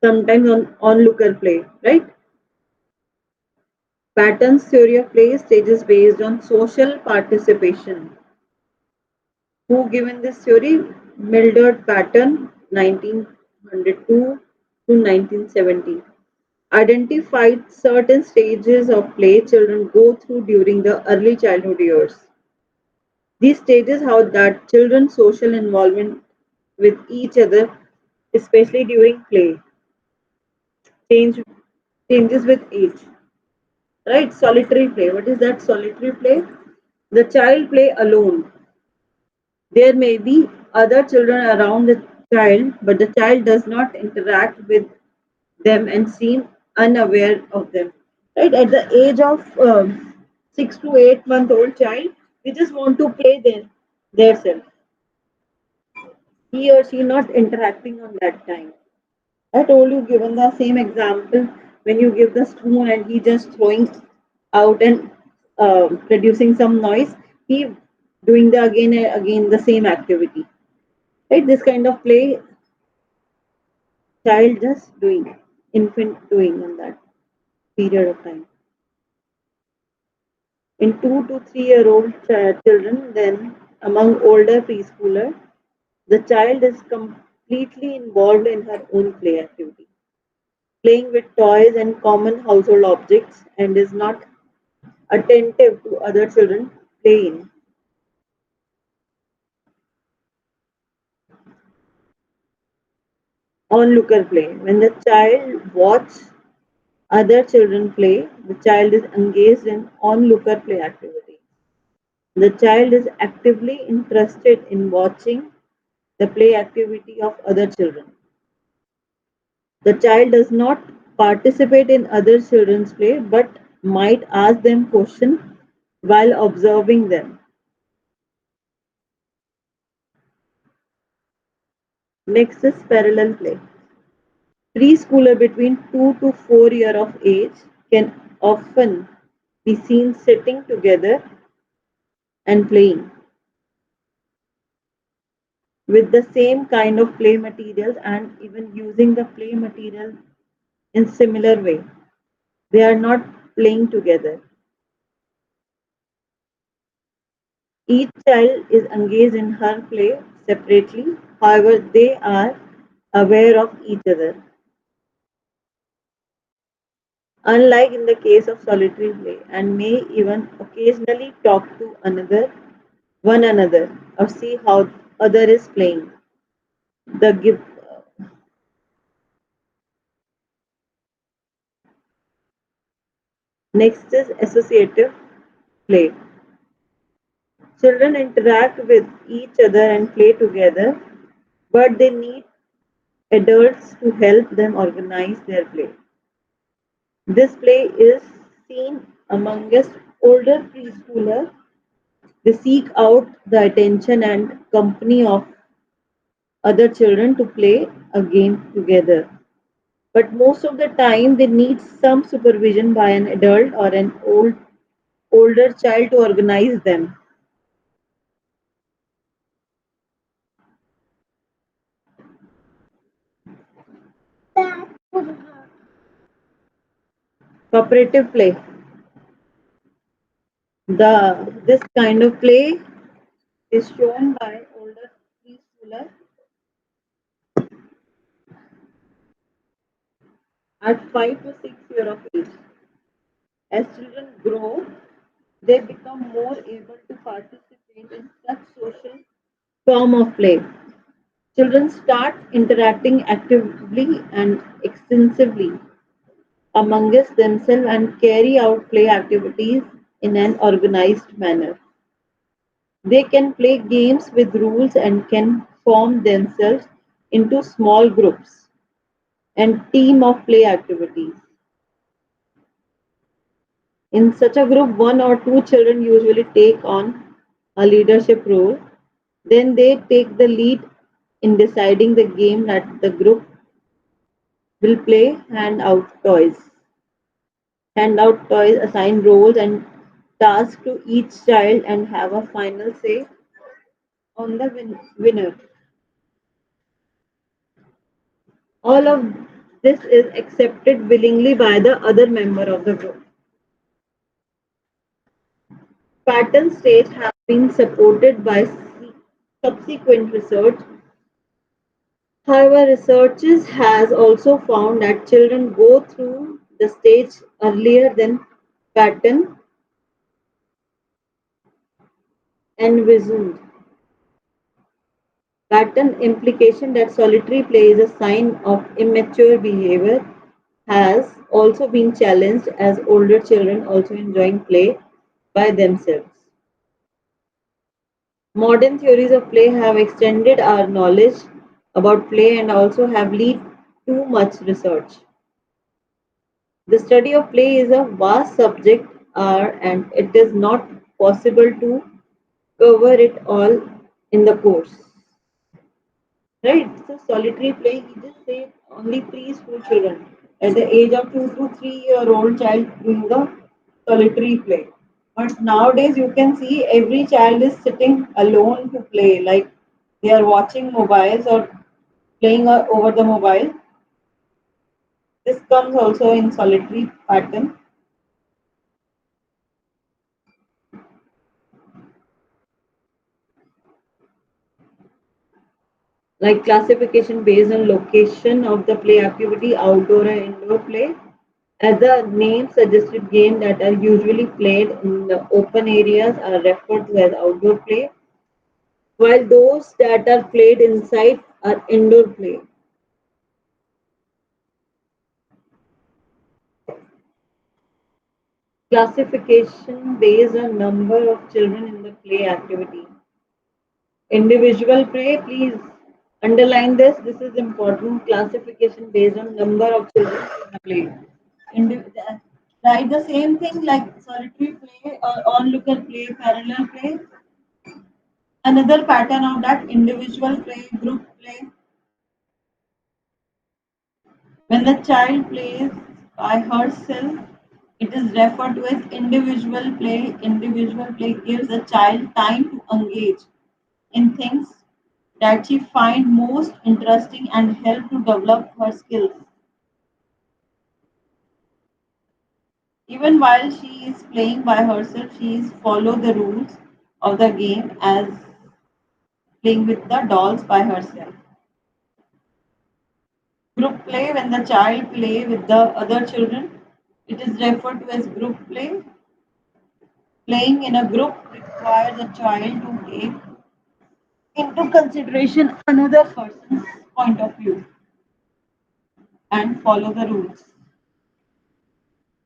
sometimes on onlooker play. Right, patterns theory of play stages based on social participation. Who given this theory? Mildred Patton, 1902 to 1970. Identified certain stages of play children go through during the early childhood years. These stages how that children's social involvement with each other, especially during play, change changes with age. Right? Solitary play. What is that solitary play? The child play alone. There may be other children around the child, but the child does not interact with them and seem unaware of them. Right? At the age of 6 to 8 month old child, they just want to play their self. He or she not interacting on that time. I told you given the same example when you give the spoon and he just throwing out and producing some noise, he doing the again and again the same activity. Right? This kind of play, child just doing, infant doing on that period of time. In 2 to 3 year old children, then among older preschooler, the child is completely involved in her own play activity, playing with toys and common household objects, and is not attentive to other children playing. Onlooker play. When the child watches other children play, the child is engaged in onlooker play activity. The child is actively interested in watching the play activity of other children. The child does not participate in other children's play but might ask them questions while observing them. Next is parallel play. Preschooler between 2 to 4 years of age can often be seen sitting together and playing with the same kind of play materials and even using the play material in similar way. They are not playing together. Each child is engaged in her play separately, however, they are aware of each other. Unlike in the case of solitary play, and may even occasionally talk to one another, or see how other is playing. The give, Next is associative play. Children interact with each other and play together, but they need adults to help them organize their play. This play is seen amongst older preschoolers. They seek out the attention and company of other children to play a game together. But most of the time, they need some supervision by an adult or an older child to organize them. Cooperative play. This kind of play is shown by older preschoolers at 5 to 6 years of age. As children grow, they become more able to participate in such social form of play. Children start interacting actively and extensively amongst themselves and carry out play activities in an organized manner. They can play games with rules and can form themselves into small groups and team of play activities. In such a group, one or two children usually take on a leadership role. Then they take the lead in deciding the game that the group will play, hand out toys, assign roles and tasks to each child, and have a final say on the winner. All of this is accepted willingly by the other member of the group. Pattern states have been supported by subsequent research. However, researchers has also found that children go through the stage earlier than pattern envisioned. Pattern implication that solitary play is a sign of immature behavior has also been challenged as older children also enjoying play by themselves. Modern theories of play have extended our knowledge about play and also have led to much research. The study of play is a vast subject and it is not possible to cover it all in the course. Right? So solitary play, he just say only preschool children at the age of 2 to 3 year old child doing the solitary play. But nowadays you can see every child is sitting alone to play, like they are watching mobiles or playing over the mobile. This comes also in solitary pattern. Like classification based on location of the play activity, outdoor and indoor play. As the name suggested, games that are usually played in the open areas are referred to as outdoor play, while those that are played inside are indoor play. Classification based on number of children in the play activity. Individual play, please underline this. This is important. Classification based on number of children in the play. Write the same thing like solitary play or onlooker play, parallel play. Another pattern of that individual play, group play. When the child plays by herself, it is referred to as individual play. Individual play gives the child time to engage in things that she finds most interesting and help to develop her skills. Even while she is playing by herself, she is follow the rules of the game as playing with the dolls by herself. Group play, when the child play with the other children, it is referred to as group play. Playing in a group requires a child to take into consideration another person's point of view and follow the rules.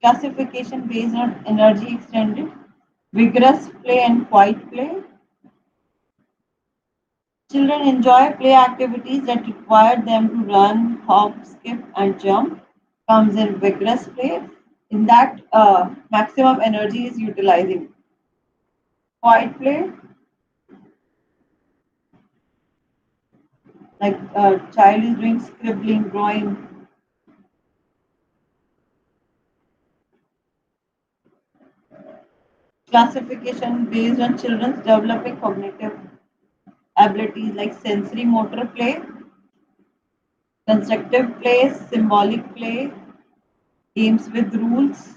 Classification based on energy extended, vigorous play and quiet play. Children enjoy play activities that require them to run, hop, skip, and jump. Comes in vigorous play. In that, maximum energy is utilizing. Quiet play, like a child is doing scribbling, drawing. Classification based on children's developing cognitive abilities like sensory motor play, constructive play, symbolic play, games with rules.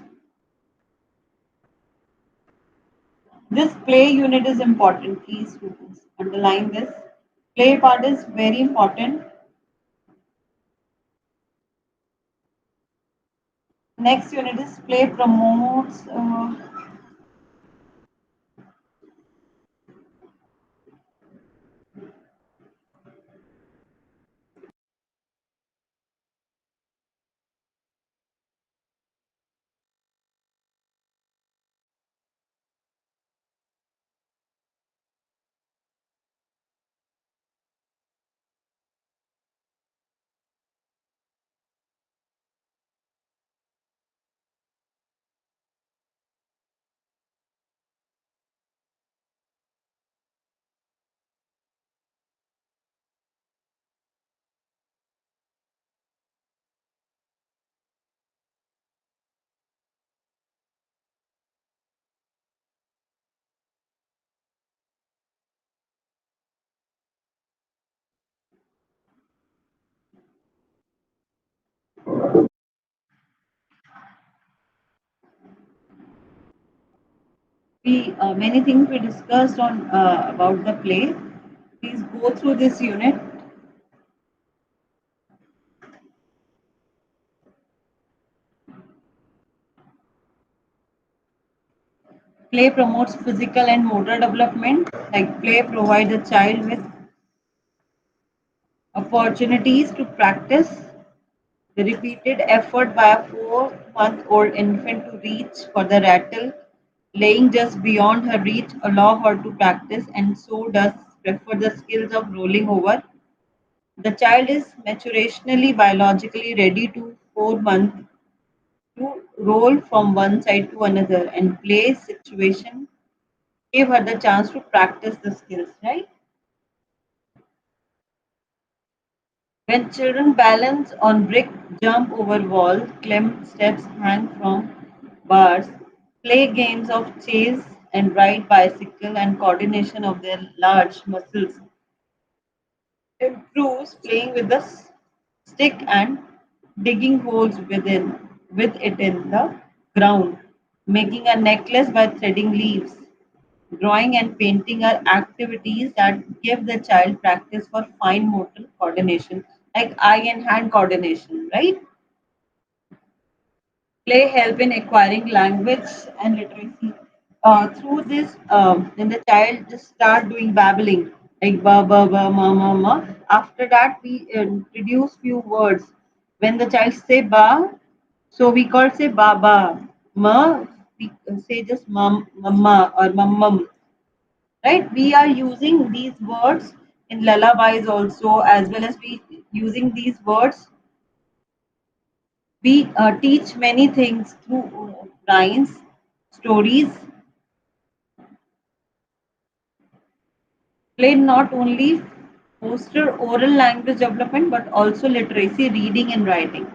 This play unit is important. Please, students, underline this. Play part is very important. Next unit is play promotes. We many things we discussed on about the play. Please go through this unit. Play promotes physical and motor development. Like play provides a child with opportunities to practice. The repeated effort by a 4-month-old infant to reach for the rattle, laying just beyond her reach, allow her to practice, and so does prefer the skills of rolling over. The child is maturationally biologically ready to 4 months to roll from one side to another and play situation give her the chance to practice the skills, right? When children balance on brick, jump over walls, climb steps, hang from bars, play games of chase and ride bicycle and coordination of their large muscles improves playing with the stick and digging holes with it in the ground, making a necklace by threading leaves. Drawing and painting are activities that give the child practice for fine motor coordination, like eye and hand coordination, right? Play help in acquiring language and literacy. Through this, then the child just start doing babbling, like ba ba ba ma ma ma. After that, we introduce few words. When the child say ba, so we call say ba ba. Ma, we say just mum, mama or mum mum. Right? We are using these words in lullabies also, as well as we using these words. We teach many things through rhymes, stories. Play not only foster oral language development but also literacy, reading and writing.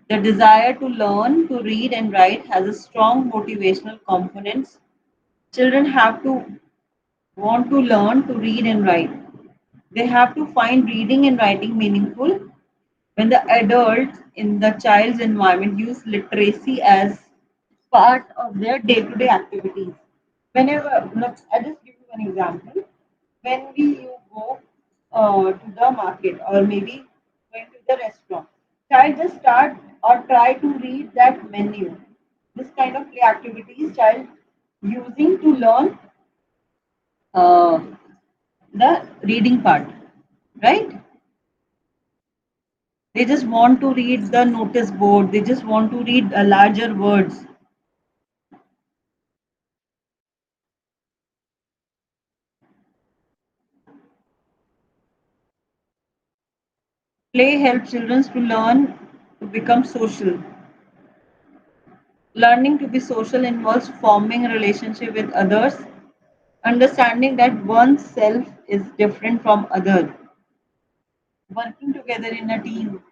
The desire to learn to read and write has a strong motivational components. Children have to want to learn to read and write. They have to find reading and writing meaningful. When the adults in the child's environment use literacy as part of their day-to-day activities. Whenever, look, I just give you an example. When you go to the market or maybe going to the restaurant, child just start or try to read that menu. This kind of play activities child using to learn uh, the reading part, right? They just want to read the notice board. They just want to read larger words. Play helps children to learn to become social. Learning to be social involves forming a relationship with others, understanding that one's self is different from other, working together in a team.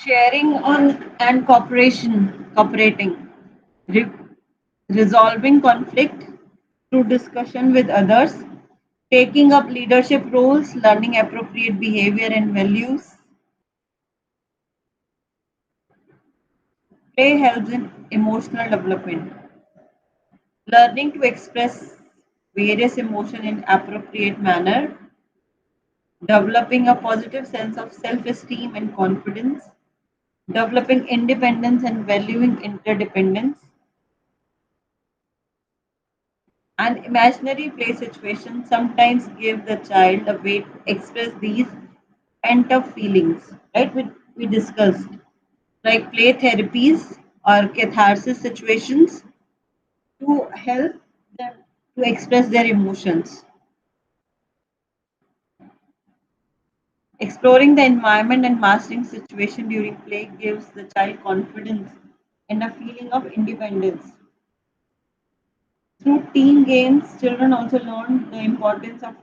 Sharing on and cooperating, re- resolving conflict through discussion with others, taking up leadership roles, learning appropriate behavior and values. Play helps in emotional development, learning to express various emotions in appropriate manner, developing a positive sense of self-esteem and confidence, developing independence and valuing interdependence, and imaginary play situations sometimes give the child a way to express these pent up feelings, right? We discussed like play therapies or catharsis situations to help them to express their emotions. Exploring the environment and mastering situation during play gives the child confidence and a feeling of independence. Through team games, children also learn the importance of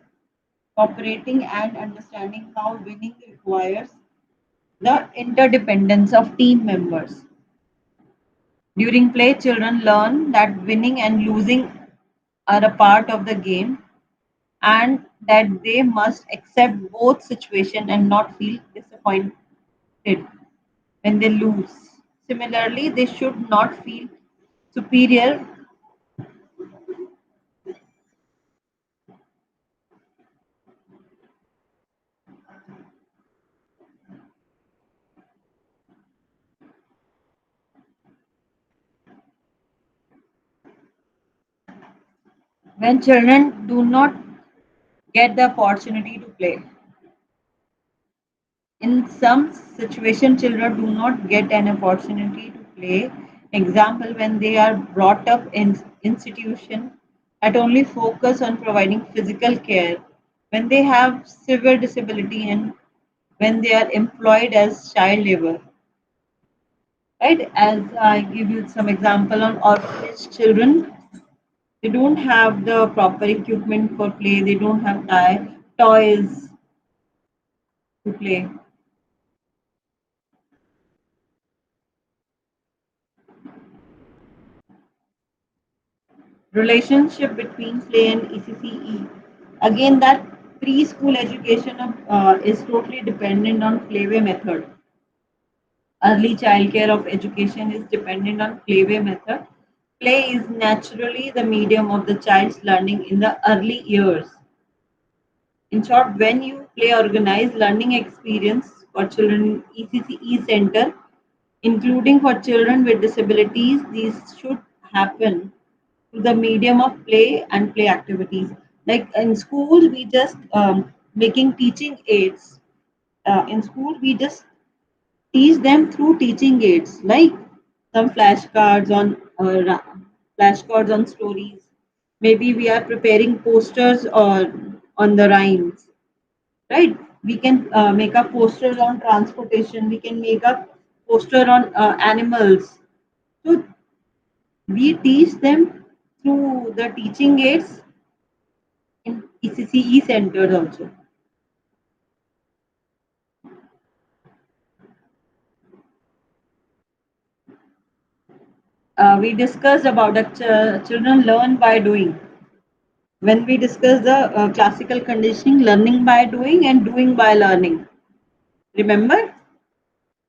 cooperating and understanding how winning requires the interdependence of team members. During play, children learn that winning and losing are a part of the game and that they must accept both situations and not feel disappointed when they lose. Similarly, they should not feel superior when children do not get the opportunity to play. In some situations, children do not get an opportunity to play. Example, when they are brought up in institution that only focus on providing physical care, when they have severe disability and when they are employed as child labor. Right? As I give you some example on orphanage children, they don't have the proper equipment for play. They don't have toys to play. Relationship between play and ECCE. Again, that preschool education is totally dependent on playway method. Early childcare of education is dependent on playway method. Play is naturally the medium of the child's learning in the early years. In short, when you play organized learning experience for children in ECCE center, including for children with disabilities, these should happen through the medium of play and play activities. Like in school, we just making teaching aids. In school, we just teach them through teaching aids, like some flashcards on stories. Maybe we are preparing posters or on the rhymes, right? We can make a poster on transportation. We can make a poster on animals. So we teach them through the teaching aids in ECCE centers also. we discussed about that children learn by doing. When we discussed the classical conditioning, learning by doing and doing by learning. Remember,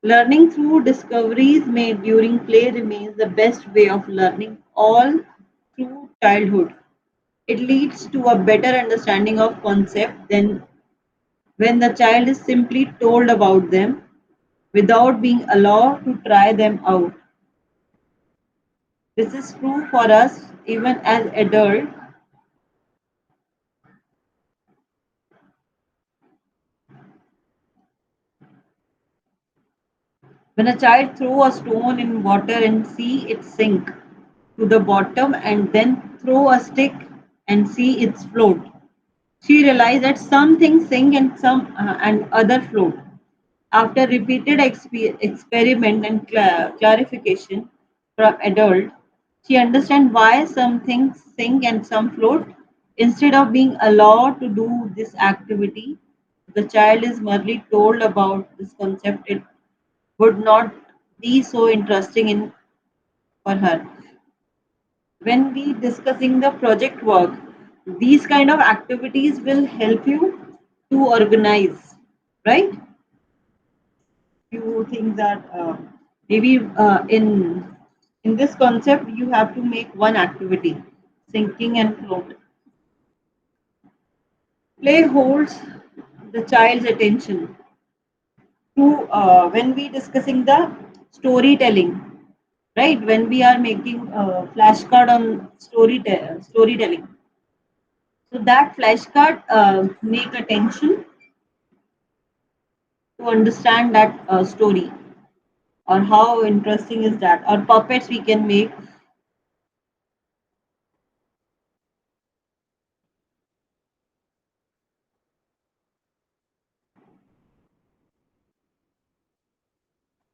learning through discoveries made during play remains the best way of learning all through childhood. It leads to a better understanding of concepts than when the child is simply told about them without being allowed to try them out. This is true for us even as adults. When a child throws a stone in water and see it sink to the bottom and then throw a stick and see it float, she realized that some things sink and some and other float. After repeated experiment and clarification from adult, she understands why some things sink and some float. Instead of being allowed to do this activity, the child is merely told about this concept. It would not be so interesting for her. When we discussing the project work, these kind of activities will help you to organize, right? You think that maybe in this concept you have to make one activity, sinking and float. Play holds the child's attention to when we discussing the storytelling, right? When we are making a flashcard on storytelling, so that flashcard make attention to understand that story, or how interesting is that, or puppets we can make.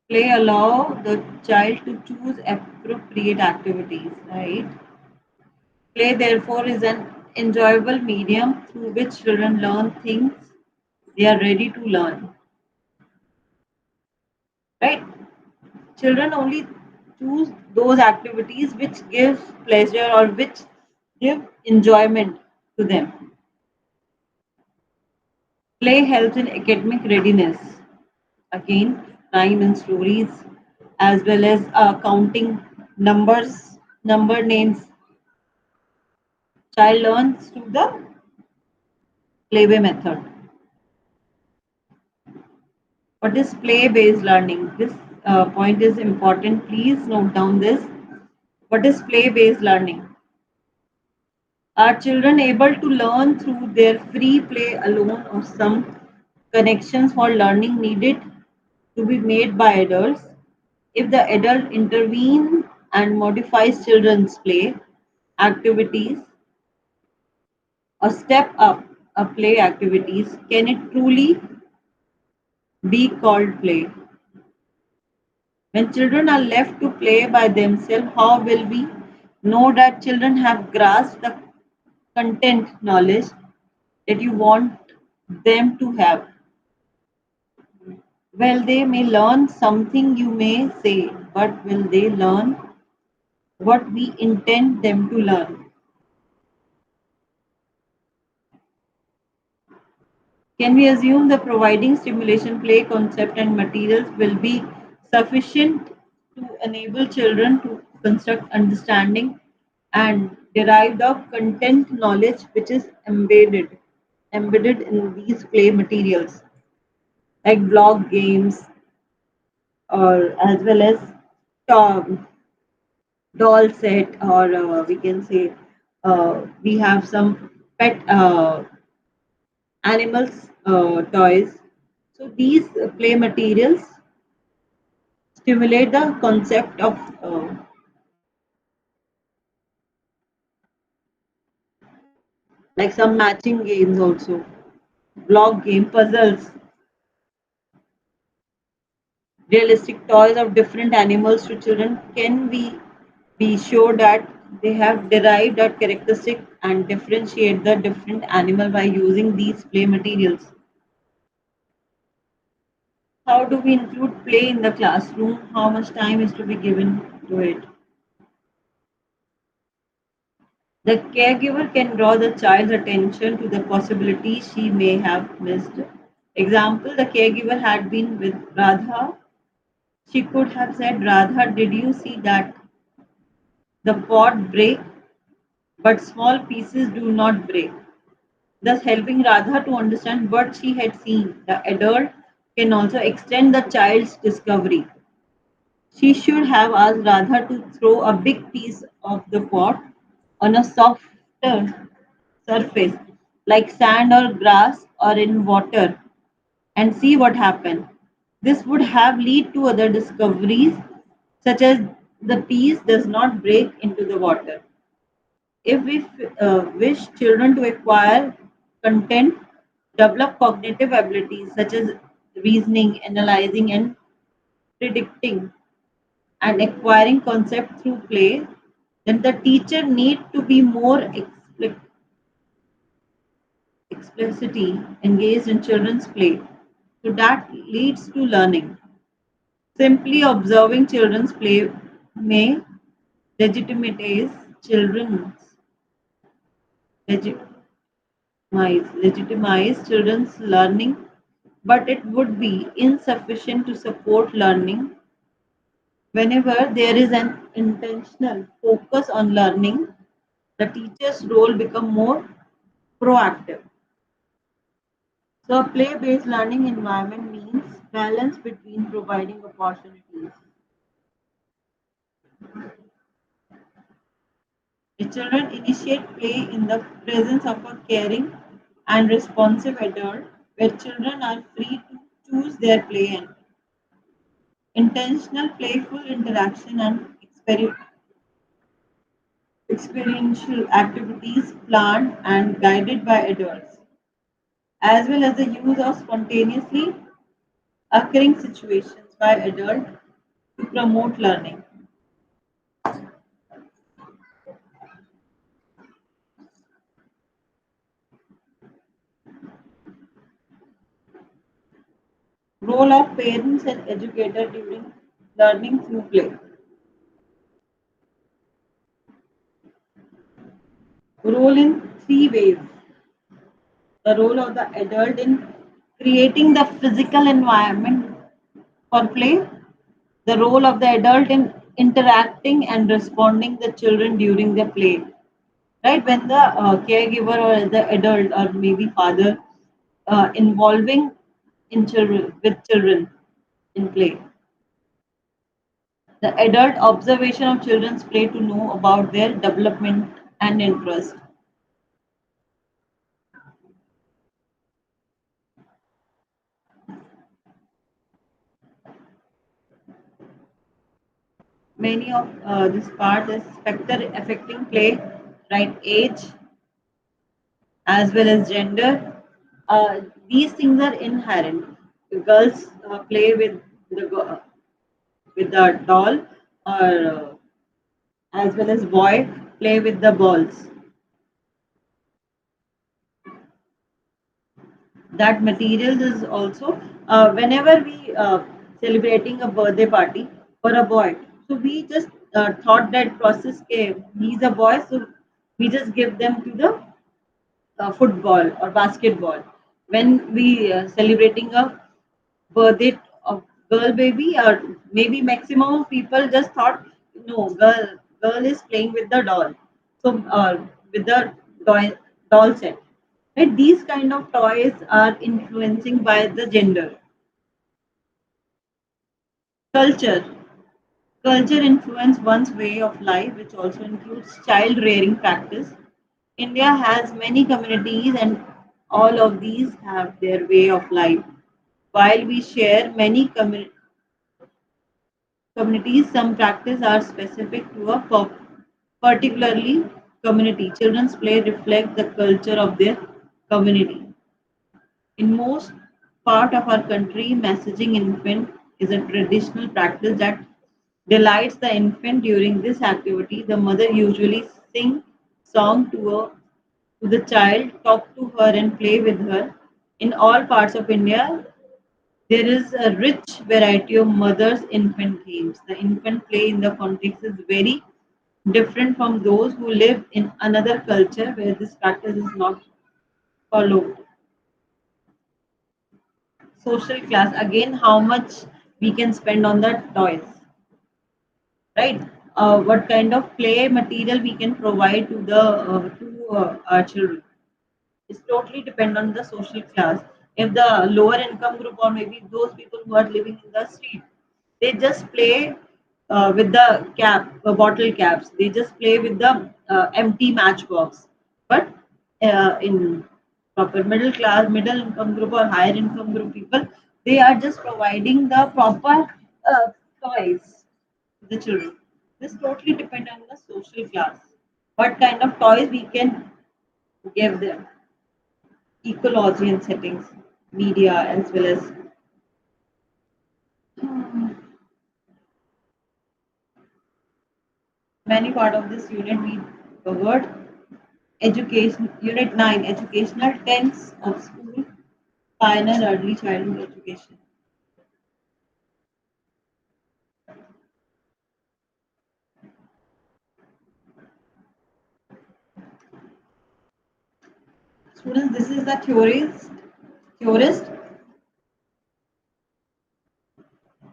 Play allow the child to choose appropriate activities, right? Play, therefore, is an enjoyable medium through which children learn things they are ready to learn, right? Children only choose those activities which give pleasure or which give enjoyment to them. Play helps in academic readiness. Again, rhyme and stories, as well as counting numbers, number names. Child learns through the playway method. What is play-based learning? This point is important. Please note down this. What is play-based learning? Are children able to learn through their free play alone, or some connections for learning needed to be made by adults? If the adult intervenes and modifies children's play activities or step up a play activities, can it truly be called play? When children are left to play by themselves, how will we know that children have grasped the content knowledge that you want them to have? Well, they may learn something, you may say, but will they learn what we intend them to learn? Can we assume the providing stimulation, play concept, and materials will be sufficient to enable children to construct understanding and derived of content knowledge which is embedded in these play materials, like block games, or as well as um, doll set, or we can say we have some pet animals toys. So these play materials stimulate the concept of like some matching games also, block game, puzzles, realistic toys of different animals to children. Can we be sure that they have derived that characteristic and differentiate the different animal by using these play materials? How do we include play in the classroom? How much time is to be given to it? The caregiver can draw the child's attention to the possibilities she may have missed. Example, the caregiver had been with Radha. She could have said, Radha, did you see that the pot break, but small pieces do not break? Thus helping Radha to understand what she had seen. The adult can also extend the child's discovery. She should have asked Radha to throw a big piece of the pot on a softer surface like sand or grass or in water and see what happened. This would have lead to other discoveries such as the piece does not break into the water. If we wish children to acquire content, develop cognitive abilities such as reasoning, analyzing, and predicting, and acquiring concept through play, then the teacher need to be more explicitly engaged in children's play. So that leads to learning. Simply observing children's play may legitimize children's legitimize children's learning, but it would be insufficient to support learning. Whenever there is an intentional focus on learning, the teacher's role become more proactive. So a play-based learning environment means balance between providing opportunities. The children initiate play in the presence of a caring and responsive adult, where children are free to choose their play and intentional playful interaction and experiential activities planned and guided by adults, as well as the use of spontaneously occurring situations by adults to promote learning. Role of parents and educator during learning through play. Role in three ways. The role of the adult in creating the physical environment for play, the role of the adult in interacting and responding the children during the play. Right, when the caregiver or the adult or maybe father involving in children with children in play, the adult observation of children's play to know about their development and interest. Many of this part is factor affecting play, right? Age as well as gender. These things are inherent. Girls play with the doll, or as well as boy play with the balls. That materials is also whenever we celebrating a birthday party for a boy, so we just thought that process came. He's a boy, so we just give them to the football or basketball. When we celebrating a birthday of girl baby, or maybe maximum of people just thought no, girl is playing with the doll, so with the doll, doll set, right? These kind of toys are influencing by the gender. Culture influence one's way of life, which also includes child rearing practice. India has many communities, and all of these have their way of life. While we share many communities, some practices are specific to a particularly community. Children's play reflect the culture of their community. In most part of our country, messaging infant is a traditional practice that delights the infant. During this activity, the mother usually sing song to the child, talk to her and play with her. In all parts of India, there is a rich variety of mother's infant themes. The infant play in the context is very different from those who live in another culture where this practice is not followed. Social class, again, how much we can spend on the toys, right? What kind of play material we can provide to our children. It's totally depend on the social class. If the lower income group or maybe those people who are living in the street, they just play with the bottle caps. They just play with the empty matchbox. But in proper middle class, middle income group or higher income group people, they are just providing the proper toys to the children. This totally depend on the social class. What kind of toys we can give them, ecology and settings, media, as well as many part of this unit we covered. Education, Unit 9, Educational Tenets of School, Final Early Childhood Education. Students, this is the theorist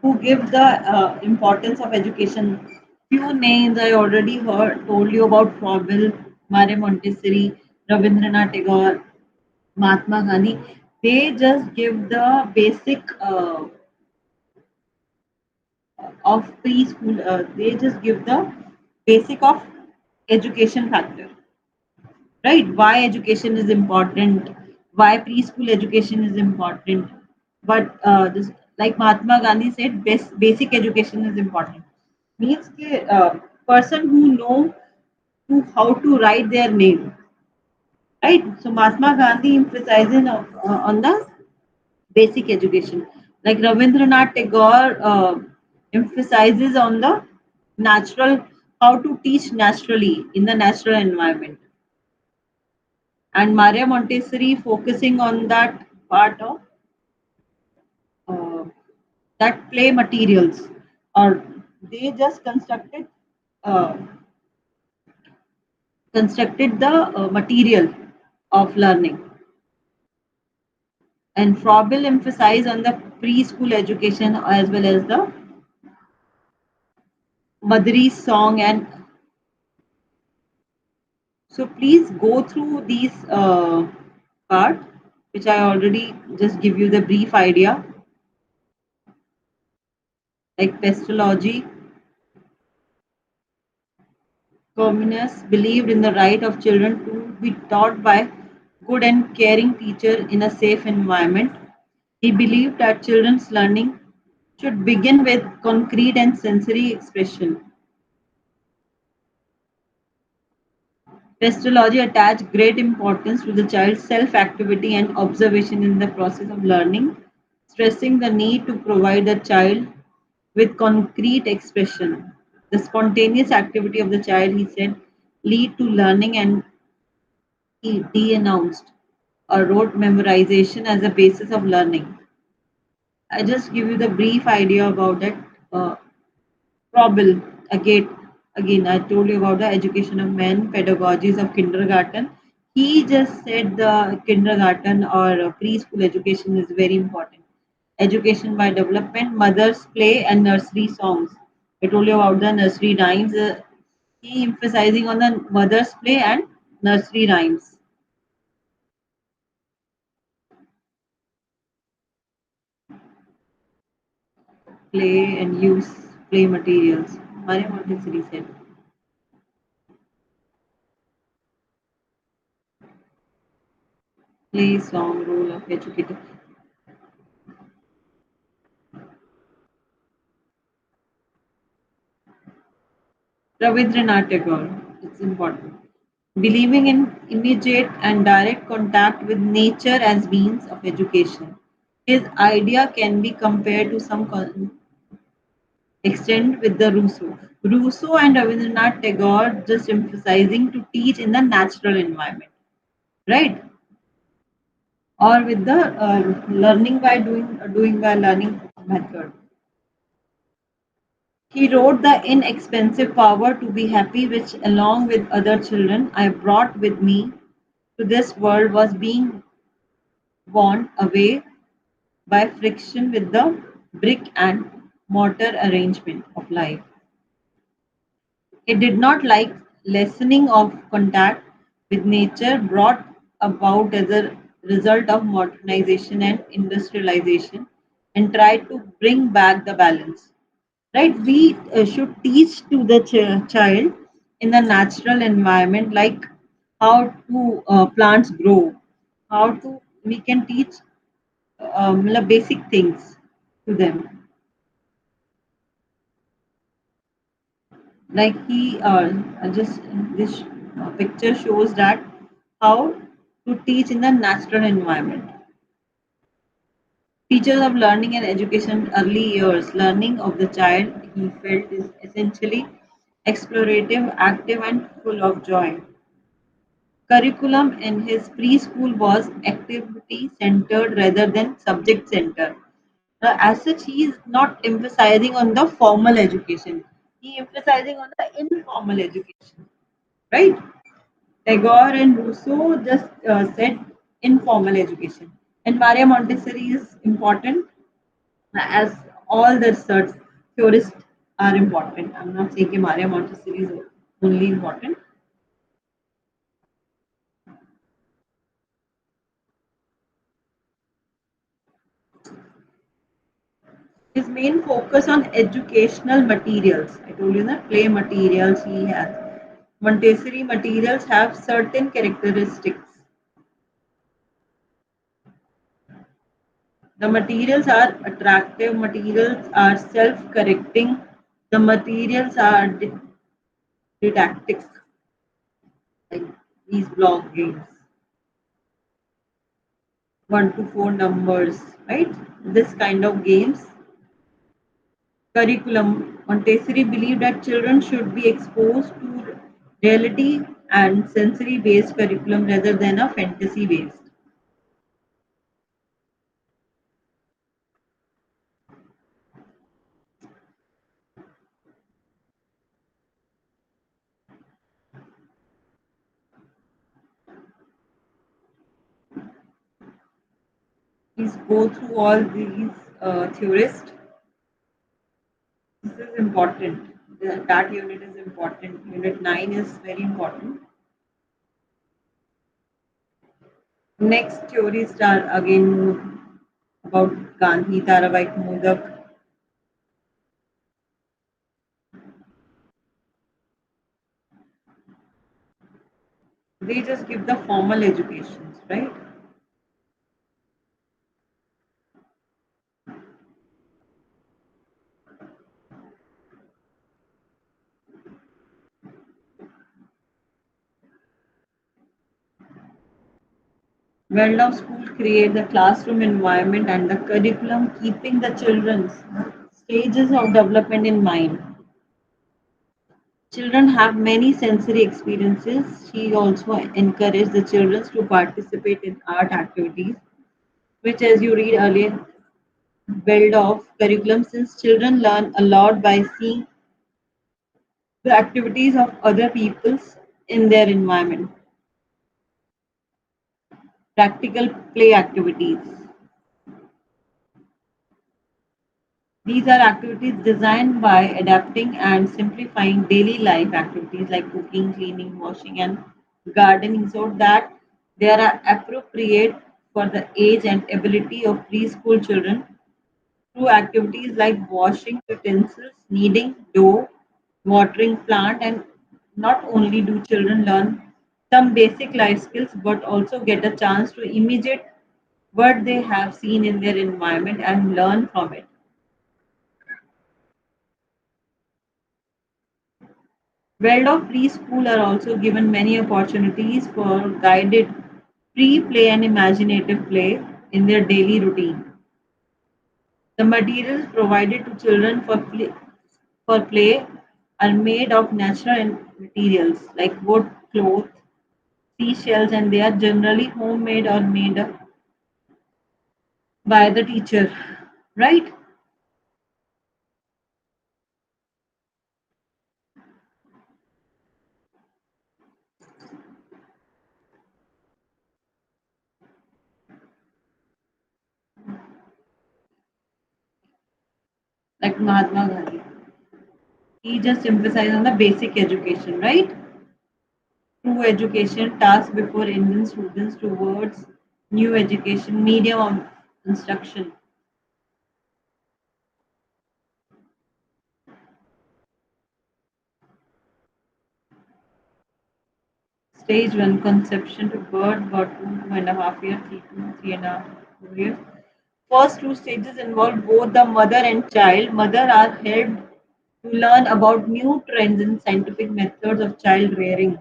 who give the importance of education. Few names I already told you about Froebel, Maria Montessori, Rabindranath Tagore, Mahatma Gandhi. They just give the basic of preschool. They just give the basic of education factor, right? Why education is important? Why preschool education is important? But this, like Mahatma Gandhi said, basic education is important. Means कि, person who know how to write their name, right? So Mahatma Gandhi emphasizing on the basic education. Like Rabindranath Tagore emphasizes on the natural, how to teach naturally in the natural environment, and Maria Montessori focusing on that part of uh, that play materials, or they just uh, constructed the material of learning. And Froebel emphasized on the preschool education as well as the Madri song. And so please go through these part, which I already just give you the brief idea, like pestology. Communists believed in the right of children to be taught by good and caring teacher in a safe environment. He believed that children's learning should begin with concrete and sensory expression. Pestology attached great importance to the child's self-activity and observation in the process of learning, stressing the need to provide the child with concrete expression. The spontaneous activity of the child, he said, lead to learning, and he denounced or wrote memorization as a basis of learning. I just give you the brief idea about that. Probable again, I told you about the education of men, pedagogies of kindergarten. He just said the kindergarten or preschool education is very important. Education by development, mothers play and nursery songs. I told you about the nursery rhymes. He emphasizing on the mothers play and nursery rhymes. Play and use play materials. Maria Montessori said. Play song role of educator. Rabindranath Tagore, it's important. Believing in immediate and direct contact with nature as means of education. His idea can be compared to some extent with the Rousseau. Rousseau and Rabindranath Tagore just emphasizing to teach in the natural environment, right? Or with the learning by doing by learning method. He wrote the inexpensive power to be happy, which, along with other children I brought with me to this world, was being worn away by friction with the brick and mortar arrangement of life. It did not like lessening of contact with nature brought about as a result of modernization and industrialization, and tried to bring back the balance. Right? We should teach to the child in the natural environment, like how to plants grow, how to we can teach the basic things to them. Like he just this picture shows that how to teach in the natural environment. Features of learning and education early years. Learning of the child, he felt, is essentially explorative, active, and full of joy. Curriculum in his preschool was activity centered rather than subject centered. As such, he is not emphasizing on the formal education. He emphasizing on the informal education, right? Tagore and Rousseau just said informal education, and Maria Montessori is important, as all the research theorists are important. I'm not saying that Maria Montessori is only important. His main focus on educational materials. I told you that play materials he has. Montessori materials have certain characteristics. The materials are attractive, materials are self-correcting, the materials are didactic, like these block games, 1 to 4 numbers, right? This kind of games. Curriculum. Montessori believed that children should be exposed to reality and sensory based curriculum rather than a fantasy based. Please go through all these theorists. This is important. That unit is important. Unit 9 is very important. Next theories are again about Gandhi, Tarabai Modak. They just give the formal educations, right? Waldorf school create the classroom environment and the curriculum, keeping the children's stages of development in mind. Children have many sensory experiences. She also encouraged the children to participate in art activities, which, as you read earlier, build off curriculum, since children learn a lot by seeing the activities of other peoples in their environment. Practical play activities. These are activities designed by adapting and simplifying daily life activities like cooking, cleaning, washing, and gardening so that they are appropriate for the age and ability of preschool children through activities like washing utensils, kneading dough, watering plant, and not only do children learn some basic life skills but also get a chance to imitate what they have seen in their environment and learn from it. Waldorf preschool are also given many opportunities for guided pre-play and imaginative play in their daily routine. The materials provided to children for play are made of natural materials like wood, cloth, seashells, and they are generally homemade or made by the teacher. Right? like Mahatma Gandhi. He just emphasized on the basic education, right? True education, task before Indian students towards new education, medium of instruction. Stage 1 conception to birth, about 2.5 years, 3.5 years. First two stages involve both the mother and child. Mother are helped to learn about new trends in scientific methods of child rearing,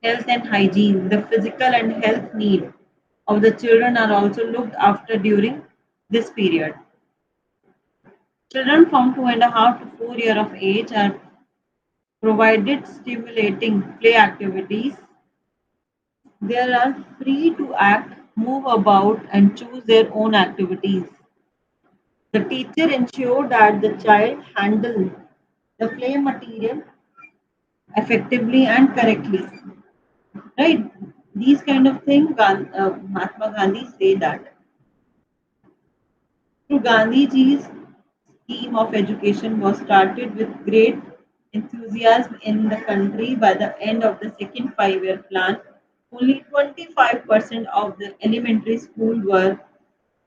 health and hygiene. The physical and health need of the children are also looked after during this period. Children from 2.5 to 4 years of age are provided stimulating play activities. They are free to act, move about, and choose their own activities. The teacher ensures that the child handle the play material effectively and correctly. Right? These kind of things, Mahatma Gandhi say that. Through Gandhiji's scheme of education was started with great enthusiasm in the country. By the end of the second 5 year plan, only 25% of the elementary school were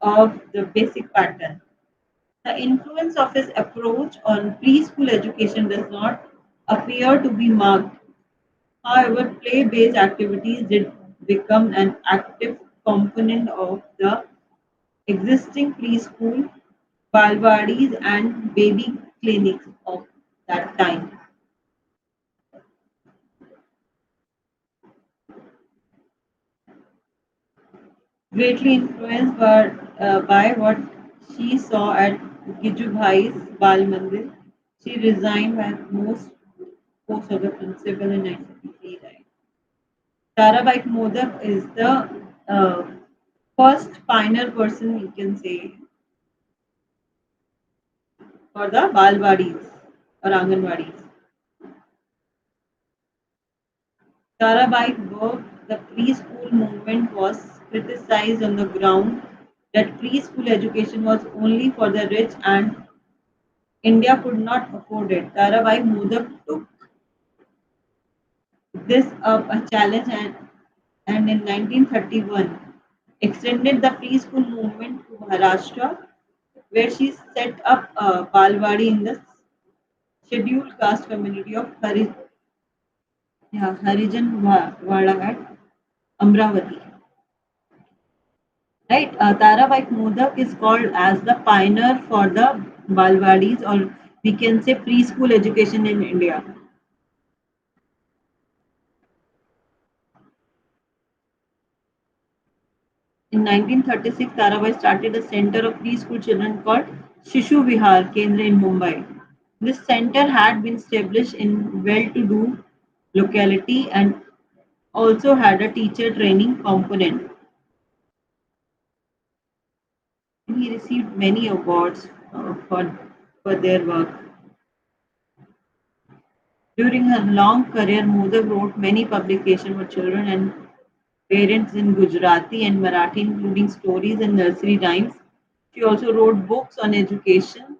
of the basic pattern. The influence of his approach on preschool education does not appear to be marked. However, play based activities did become an active component of the existing preschool, balwadis, and baby clinics of that time. Greatly influenced by what she saw at Gijubhai's Bal Mandir, she resigned at most post of the principal in 1953. Right? Tarabai Modak is the uh, first pioneer person we can say for the Balwadis or Anganwadis. Tarabai work, the preschool movement was criticized on the ground that preschool education was only for the rich and India could not afford it. Tarabai Modak took this up a challenge and in 1931 extended the preschool movement to Maharashtra, where she set up a Balwadi in the scheduled caste community of Harijan Wada at Amravati. Right, Tarabai Modak is called as the pioneer for the Balwadis, or we can say preschool education in India. In 1936, Tarabai started a center of preschool children called Shishu Vihar Kendra in Mumbai. This center had been established in well-to-do locality and also had a teacher training component. And he received many awards for their work. During her long career, Modak wrote many publications for children and parents in Gujarati and Marathi, including stories and nursery rhymes. She also wrote books on education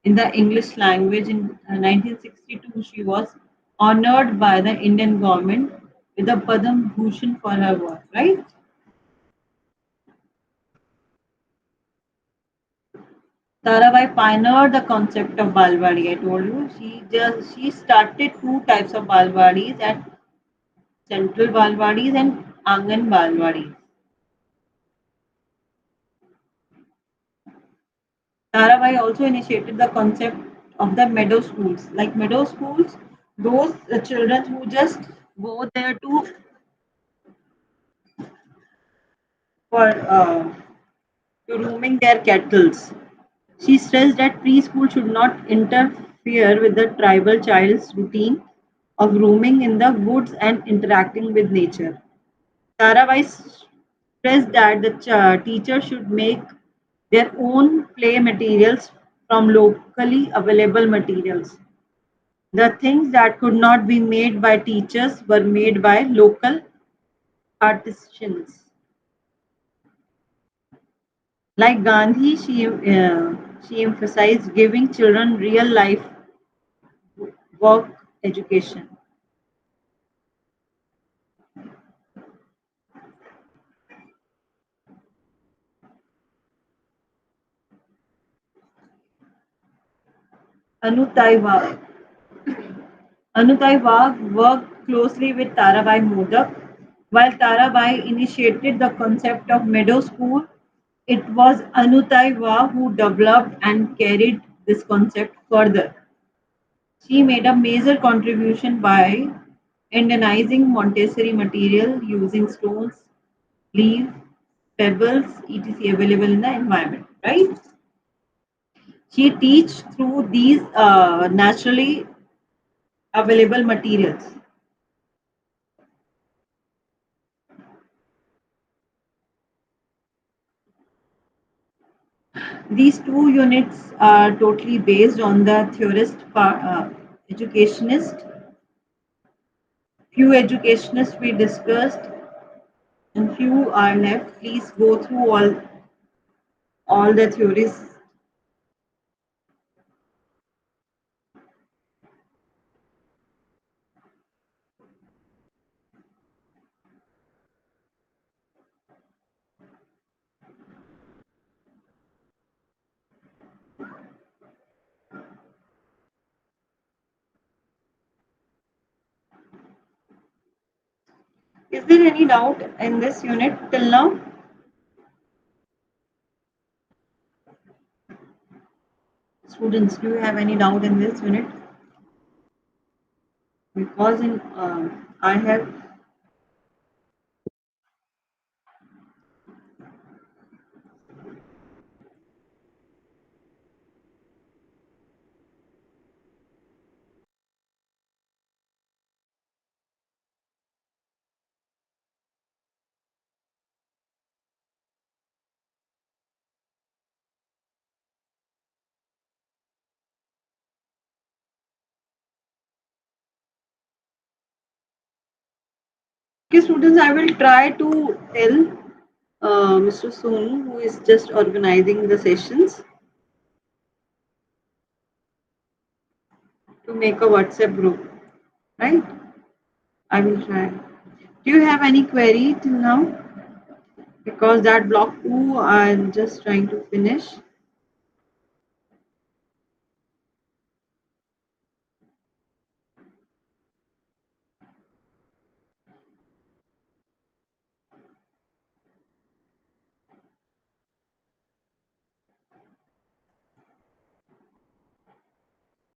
in the English language. In 1962, she was honored by the Indian government with the Padam Bhushan for her work. Right? Tarabai pioneered the concept of Balwadi. I told you she started two types of Balwadis at Central Balwadis and Angan Balwadis. Tarabai also initiated the concept of the meadow schools. Like meadow schools, those children who just go there to roaming their cattles. She stressed that preschool should not interfere with the tribal child's routine of roaming in the woods and interacting with nature. Tarabai stressed that the teacher should make their own play materials from locally available materials. The things that could not be made by teachers were made by local artisans. Like Gandhi, She emphasized giving children real life work education. Anutai Wagh. Anutai Wagh worked closely with Tarabai Modak. While Tarabai initiated the concept of meadow school, it was Anutai Wagh who developed and carried this concept further. She made a major contribution by Indianizing Montessori material using stones, leaves, pebbles, etc. available in the environment. Right? She teach through these naturally available materials. These two units are totally based on the educationist. Few educationists we discussed and few are left. Please go through all the theories. Is there any doubt in this unit till now? Students, do you have any doubt in this unit? Because in I have okay, students. I will try to tell Mr. Sonu, who is just organizing the sessions, to make a WhatsApp group. Right? I will try. Do you have any query till now? Because that block 2 I'm just trying to finish.